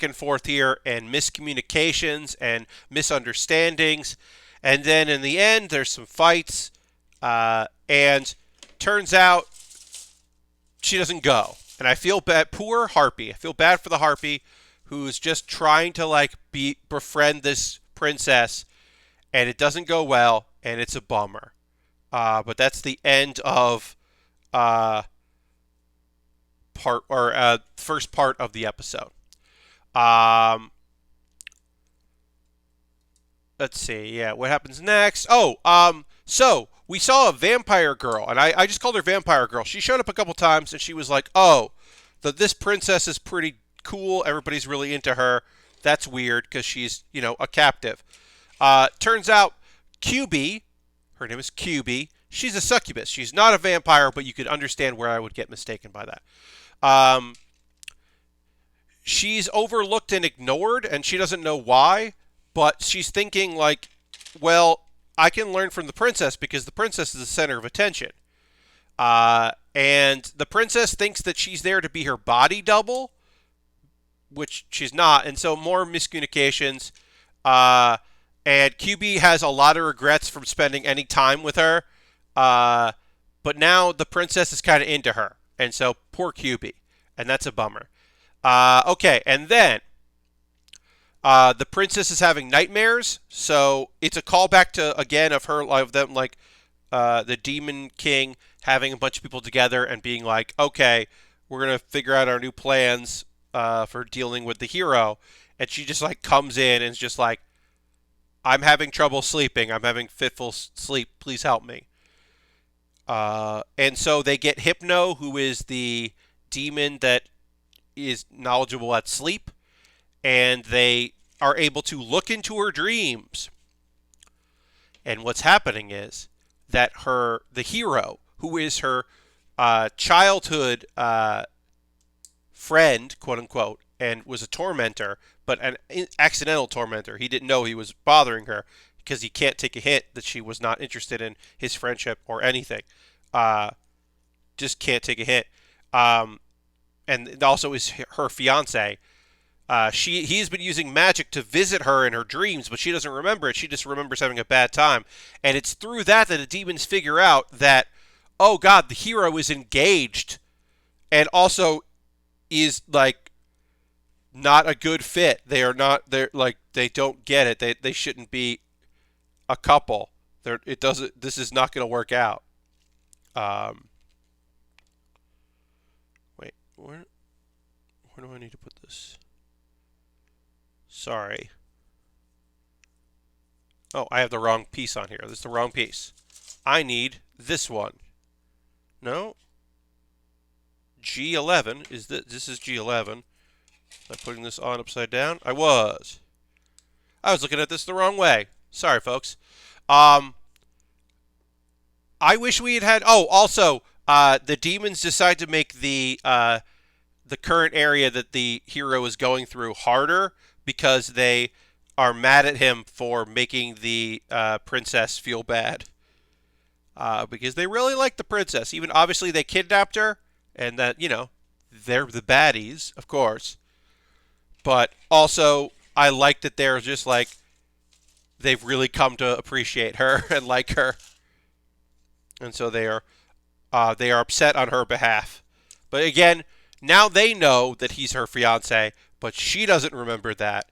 and forth here, and miscommunications and misunderstandings, and then in the end there's some fights, and turns out she doesn't go. And I feel bad. Poor Harpy. I feel bad for the Harpy, who's just trying to like befriend this princess, and it doesn't go well, and it's a bummer. But that's the end of uh, first part of the episode. Um, let's see. Yeah, what happens next? So we saw a vampire girl, and I just called her Vampire Girl. She showed up a couple times, and she was like, "Oh, this princess is pretty cool. Everybody's really into her. That's weird because she's a captive." Turns out, QB, her name is QB. She's a succubus. She's not a vampire, but you could understand where I would get mistaken by that. Um, she's overlooked and ignored, and she doesn't know why, but she's thinking like, well, I can learn from the princess because the princess is the center of attention. And the princess thinks that she's there to be her body double, which she's not, and so more miscommunications. And QB has a lot of regrets from spending any time with her. But now the princess is kind of into her, and so poor QB, and that's a bummer. Okay, and then the princess is having nightmares, so it's a callback to again of them like the Demon King having a bunch of people together and being like, okay, we're gonna figure out our new plans for dealing with the hero, and she just like comes in and is just like, I'm having trouble sleeping. I'm having fitful sleep. Please help me. And so they get Hypno, who is the demon that is knowledgeable at sleep, and they are able to look into her dreams. And what's happening is that the hero, who is her childhood friend, quote unquote, and was a tormentor, but an accidental tormentor. He didn't know he was bothering her because he can't take a hint that she was not interested in his friendship or anything. Just can't take a hint. And it also is her fiance. He's been using magic to visit her in her dreams, but she doesn't remember it. She just remembers having a bad time. And it's through that the demons figure out that, oh God, the hero is engaged and also is like not a good fit. They don't get it. They shouldn't be a couple. This is not going to work out. Wait, where do I need to put this? Sorry. Oh, I have the wrong piece on here. This is the wrong piece. I need this one. No. G11 is this is G11. Am I putting this on upside down? I was looking at this the wrong way. Sorry, folks. I wish we had. Oh, also, the demons decide to make the current area that the hero is going through harder because they are mad at him for making the princess feel bad. Because they really like the princess. Even obviously they kidnapped her, and that they're the baddies, of course. But also, I like that they're just like they've really come to appreciate her and like her, and so they are upset on her behalf. But again, now they know that he's her fiance, but she doesn't remember that.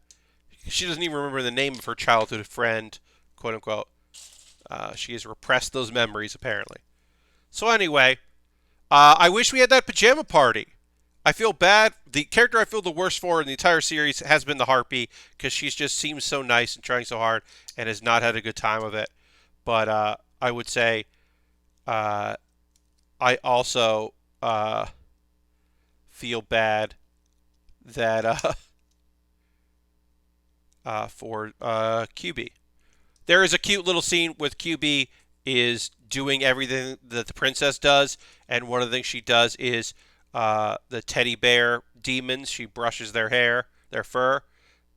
She doesn't even remember the name of her childhood friend, quote unquote. She has repressed those memories, apparently. So anyway, I wish we had that pajama party. I feel bad. The character I feel the worst for in the entire series has been the Harpy, because she just seems so nice and trying so hard and has not had a good time of it. But I would say I also feel bad that for QB. There is a cute little scene with QB is doing everything that the princess does, and one of the things she does is the teddy bear demons. She brushes their hair, their fur,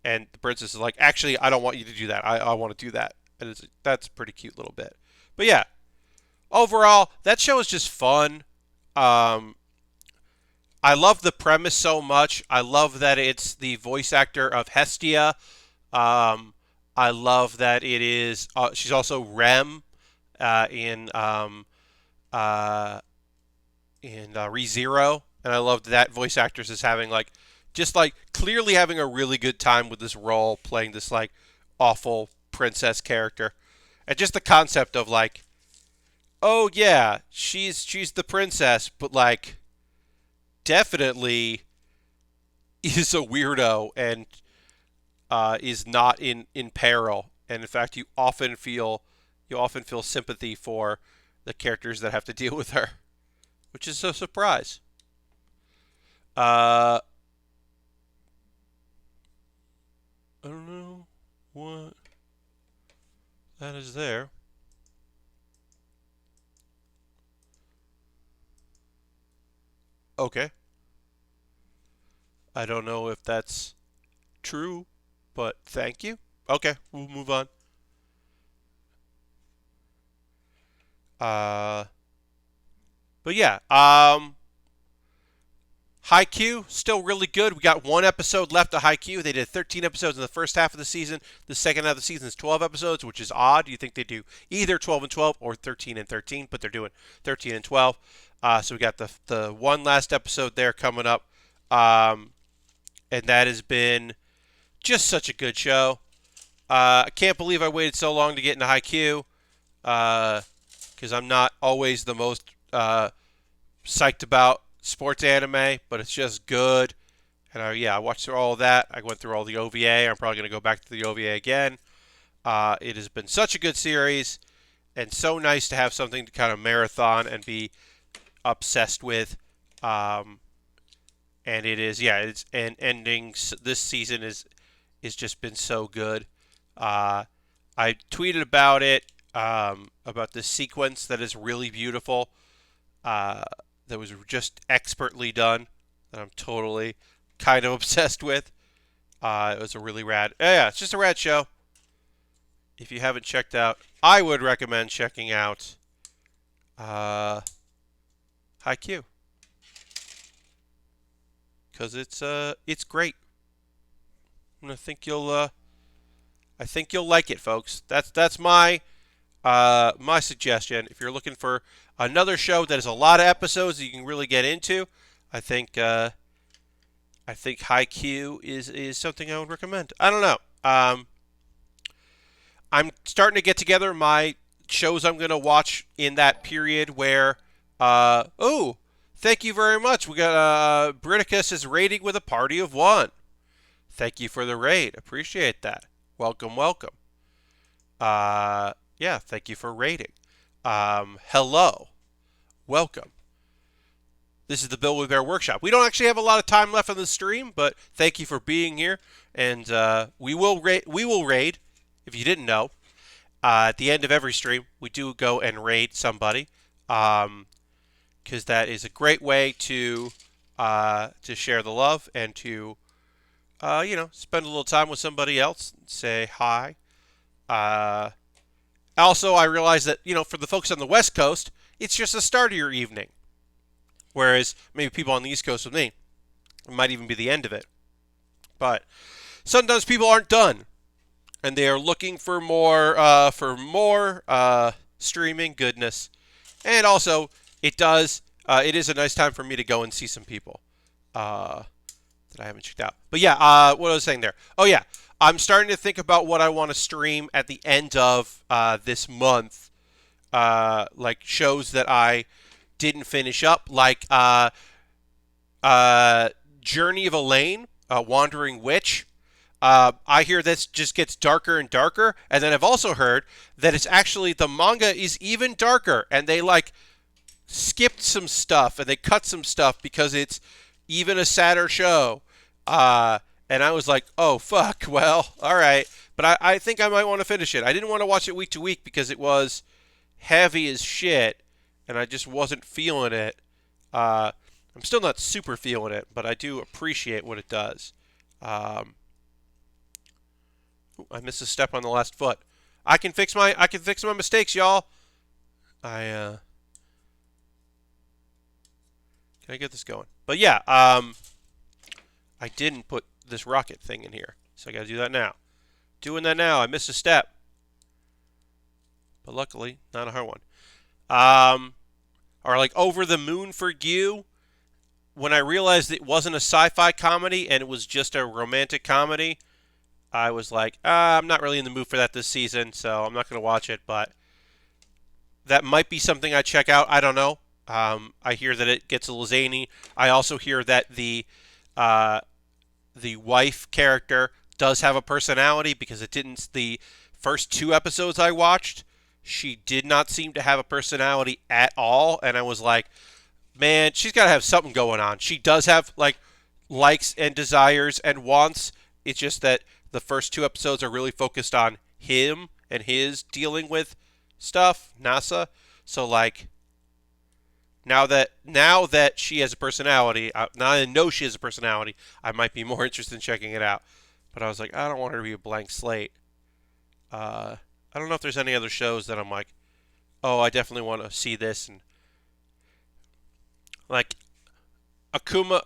and the princess is like, actually, I don't want you to do that. I want to do that. And that's a pretty cute little bit. But yeah, overall, that show is just fun. I love the premise so much. I love that it's the voice actor of Hestia. I love that it is. She's also Rem in ReZero and I loved that voice actress is having like just like clearly having a really good time with this role, playing this like awful princess character, and just the concept of like, oh yeah, she's the princess, but like definitely is a weirdo and is not in peril, and in fact you often feel sympathy for the characters that have to deal with her, which is a surprise. Uh, I don't know what that is there. Okay, I don't know if that's true, but thank you. Okay, we'll move on. Uh, but yeah, Haikyuu still really good. We got one episode left of Haikyuu. They did 13 episodes in the first half of the season. The second half of the season is 12 episodes, which is odd. You think they do either 12 and 12 or 13 and 13, but they're doing 13 and 12. So we got the one last episode there coming up, and that has been just such a good show. I can't believe I waited so long to get into Haikyuu, because I'm not always the most psyched about sports anime, but it's just good. And I watched through all of that. I went through all the OVA. I'm probably going to go back to the OVA again. It has been such a good series, and so nice to have something to kind of marathon and be obsessed with. And it is, yeah, it's and ending this season is just been so good. Uh, I tweeted about this sequence that is really beautiful. Uh, that was just expertly done. That I'm totally kind of obsessed with. It was a really rad. Yeah, it's just a rad show. If you haven't checked out, I would recommend checking out Haikyuu because it's great. And I think you'll like it, folks. That's my suggestion. If you're looking for another show that has a lot of episodes that you can really get into, I think Haikyuu is something I would recommend. I don't know. I'm starting to get together my shows I'm going to watch in that period where, oh, thank you very much. We got Briticus is raiding with a party of one. Thank you for the raid. Appreciate that. Welcome, welcome. Yeah, thank you for raiding. Hello. Welcome. This is the Bill with Bear Workshop. We don't actually have a lot of time left on the stream, but thank you for being here. And we will raid. We will raid. If you didn't know, at the end of every stream, we do go and raid somebody, because that is a great way to share the love and to spend a little time with somebody else. Say hi. Also, I realize that for the folks on the West Coast, it's just the start of your evening. Whereas maybe people on the East Coast with me, it might even be the end of it. But sometimes people aren't done, and they are looking for more streaming goodness. And also, it is a nice time for me to go and see some people that I haven't checked out. But yeah, what I was saying there. Oh yeah, I'm starting to think about what I want to stream at the end of this month, like shows that I didn't finish up, like Journey of Elaine, Wandering Witch. I hear this just gets darker and darker, and then I've also heard that it's actually the manga is even darker, and they like skipped some stuff and they cut some stuff because it's even a sadder show. And I was like, oh fuck, well, all right, but I think I might want to finish it. I didn't want to watch it week to week because it was heavy as shit, and I just wasn't feeling it. I'm still not super feeling it, but I do appreciate what it does. I missed a step on the last foot. I can fix my mistakes, y'all. Can I get this going? But yeah, I didn't put this rocket thing in here, so I got to do that now. Doing that now. I missed a step, but luckily not a hard one. Or like Over the Moon for You. when I realized it wasn't a sci-fi comedy and it was just a romantic comedy, I was like, I'm not really in the mood for that this season, so I'm not going to watch it. But that might be something I check out. I don't know. I hear that it gets a little zany. I also hear that uh, the wife character does have a personality because it didn't. The first two episodes I watched, she did not seem to have a personality at all, and I was like, man, she's got to have something going on. She does have like likes and desires and wants. It's just that the first two episodes are really focused on him and his dealing with stuff, NASA. So like now that she has a personality, now I know she has a personality, I might be more interested in checking it out. But I was like, I don't want her to be a blank slate. I don't know if there's any other shows that I'm like, oh, I definitely want to see this and like Akuma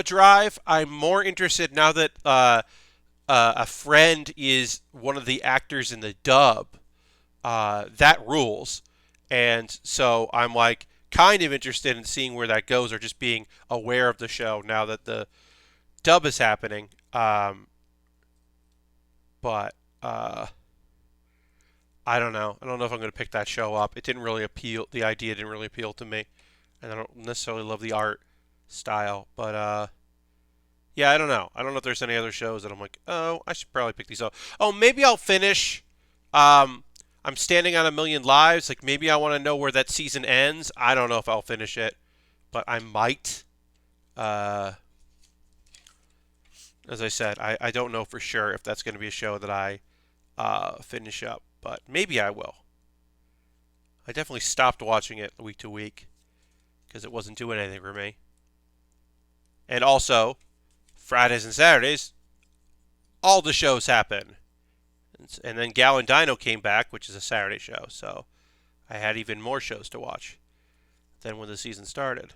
Drive. I'm more interested now that a friend is one of the actors in the dub. That rules, and so I'm like kind of interested in seeing where that goes, or just being aware of the show now that the dub is happening. But I don't know. I don't know if I'm going to pick that show up. It didn't really appeal. The idea didn't really appeal to me, and I don't necessarily love the art style. But yeah, I don't know. I don't know if there's any other shows that I'm like, oh, I should probably pick these up. Oh, maybe I'll finish. Um, I'm standing on a million lives. Like maybe I want to know where that season ends. I don't know if I'll finish it, but I might. Uh, as I said, I don't know for sure if that's going to be a show that I finish up, but maybe I will. I definitely stopped watching it week to week because it wasn't doing anything for me. And also, Fridays and Saturdays, all the shows happen. And then Gal and Dino came back, which is a Saturday show, so I had even more shows to watch than when the season started.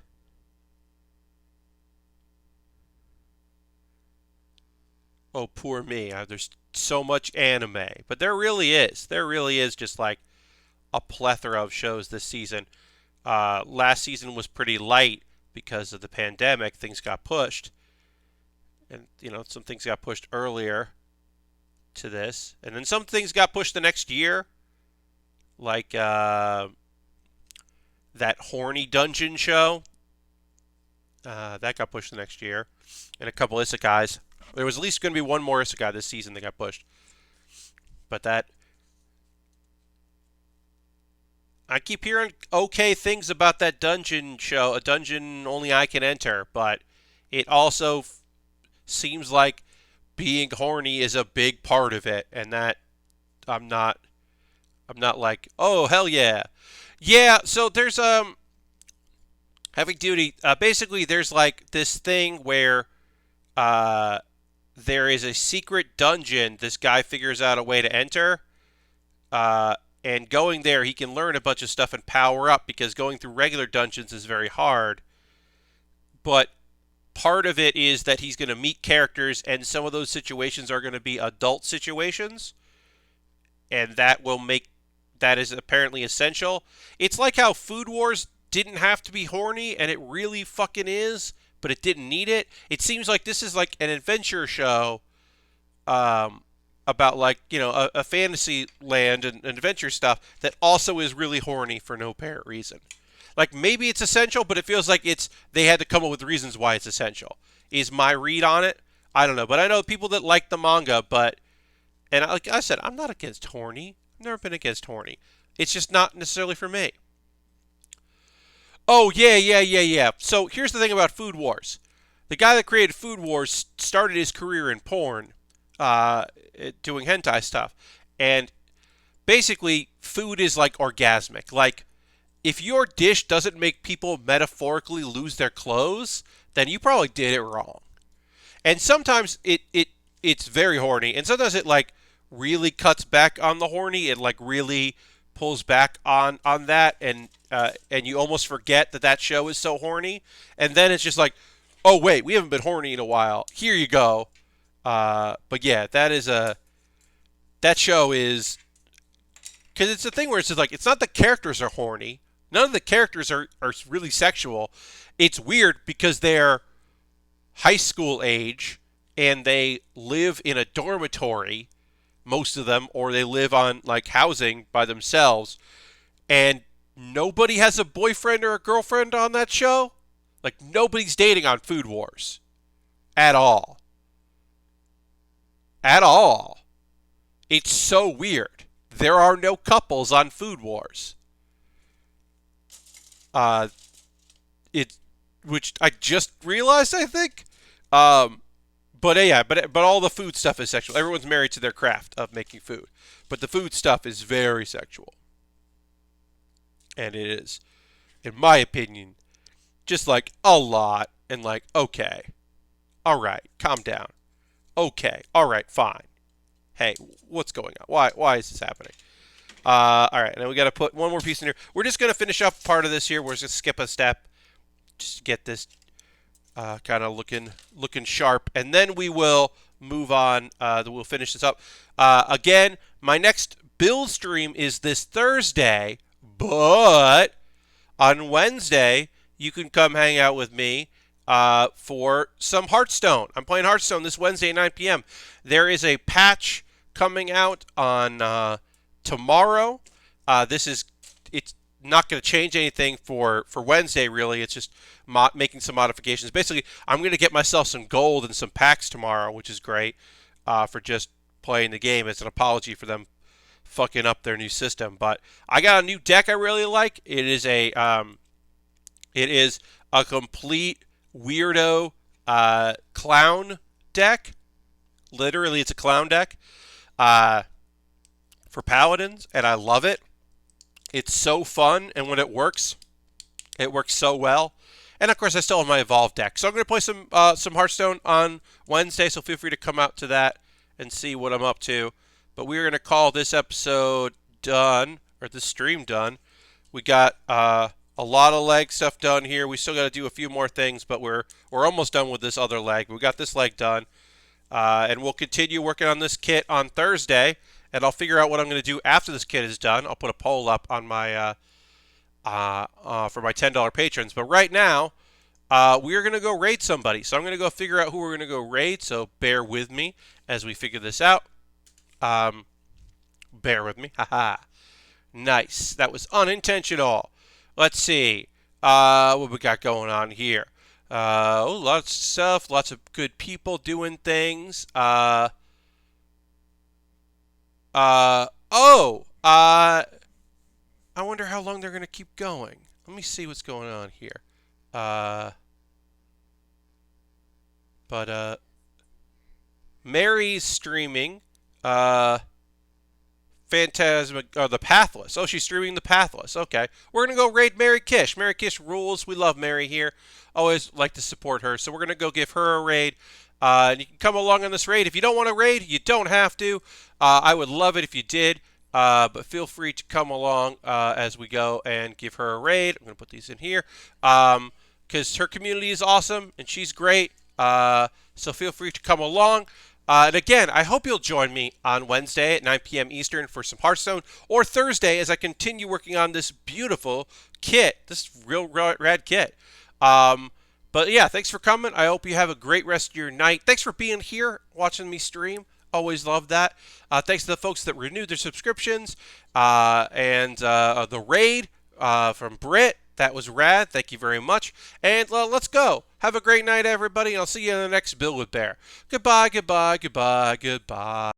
Oh, poor me. There's so much anime. But there really is. There really is just like a plethora of shows this season. Last season was pretty light because of the pandemic. Things got pushed. And, some things got pushed earlier to this. And then some things got pushed the next year. Like that horny dungeon show. That got pushed the next year. And a couple isekais. There was at least going to be one more isekai this season that got pushed. But I keep hearing okay things about that dungeon show, a dungeon only I can enter, but it also seems like being horny is a big part of it, and that I'm not I'm not like, "Oh, hell yeah." Yeah, so there's heavy duty basically there's like this thing where uh there is a secret dungeon this guy figures out a way to enter. Uh and going there, he can learn a bunch of stuff and power up because going through regular dungeons is very hard. But part of it is that he's going to meet characters, and some of those situations are going to be adult situations, and that is apparently essential. It's like how Food Wars didn't have to be horny, and it really fucking is, but it didn't need it. It seems like this is like an adventure show um, about like a fantasy land and adventure stuff that also is really horny for no apparent reason. Like maybe it's essential, but it feels like they had to come up with reasons why it's essential. Is my read on it? I don't know, but I know people that like the manga, but and like I said, I'm not against horny. I've never been against horny. It's just not necessarily for me. Oh yeah, yeah, yeah, yeah. So here's the thing about Food Wars. The guy that created Food Wars started his career in porn, uh, doing hentai stuff, and basically food is like orgasmic. Like if your dish doesn't make people metaphorically lose their clothes, then you probably did it wrong. And sometimes it's very horny, and sometimes it like really cuts back on the horny. It like really pulls back on that, and you almost forget that show is so horny, and then it's just like, oh wait, we haven't been horny in a while. Here you go. But yeah, that show is because it's a thing where it's just like it's not the characters are horny, None of the characters are really sexual. It's weird because they're high school age and they live in a dormitory, most of them, or they live on like housing by themselves, and nobody has a boyfriend or a girlfriend on that show. Like nobody's dating on Food Wars at all. At all. It's so weird. There are no couples on Food Wars. Uh, it, which I just realized, I think. Um, but yeah, but all the food stuff is sexual. Everyone's married to their craft of making food, but the food stuff is very sexual, and it is, in my opinion, just like a lot. And like, okay, all right, calm down. Okay, all right, fine. Hey, what's going on? Why is this happening? All right, now we got to put one more piece in here. We're just gonna finish up part of this here. We're just gonna skip a step, just to get this kind of looking sharp, and then we will move on. We'll finish this up. Again, my next build stream is this Thursday, but on Wednesday you can come hang out with me for some Hearthstone. I'm playing Hearthstone this Wednesday at 9 p.m. There is a patch coming out on tomorrow. It's not going to change anything for Wednesday, really. It's just making some modifications. Basically, I'm going to get myself some gold and some packs tomorrow, which is great for just playing the game as an apology for them fucking up their new system. But I got a new deck I really like. It is a complete weirdo clown deck. Literally, it's a clown deck for paladins, and I love it. It's so fun, and when it works so well. And of course, I still have my Evolve deck. So I'm going to play some Hearthstone on Wednesday, so feel free to come out to that and see what I'm up to. But we're going to call this episode done, or this stream done. We got a lot of leg stuff done here. We still got to do a few more things, but we're almost done with this other leg. We got this leg done, and we'll continue working on this kit on Thursday. And I'll figure out what I'm going to do after this kit is done. I'll put a poll up on my for my $10 patrons. But right now, we are going to go raid somebody. So I'm going to go figure out who we're going to go raid. So bear with me as we figure this out. Bear with me. Haha. Nice. That was unintentional. Let's see what we got going on here. Lots of stuff. Lots of good people doing things. I wonder how long they're going to keep going. Let me see what's going on here. But Mary's streaming. The Pathless. Oh, she's streaming the Pathless. Okay. We're going to go raid Mary Kish. Mary Kish rules. We love Mary here. Always like to support her. So we're going to go give her a raid. And you can come along on this raid. If you don't want to raid, you don't have to. I would love it if you did. But feel free to come along as we go and give her a raid. I'm going to put these in here. Because her community is awesome and she's great. So feel free to come along. And again, I hope you'll join me on Wednesday at 9 p.m. Eastern for some Hearthstone, or Thursday as I continue working on this beautiful kit, this real rad kit. But yeah, thanks for coming. I hope you have a great rest of your night. Thanks for being here, watching me stream. Always love that. Thanks to the folks that renewed their subscriptions. And the raid from Britt. That was rad. Thank you very much. And let's go. Have a great night, everybody. And I'll see you in the next build with Baer. Goodbye, goodbye, goodbye, goodbye.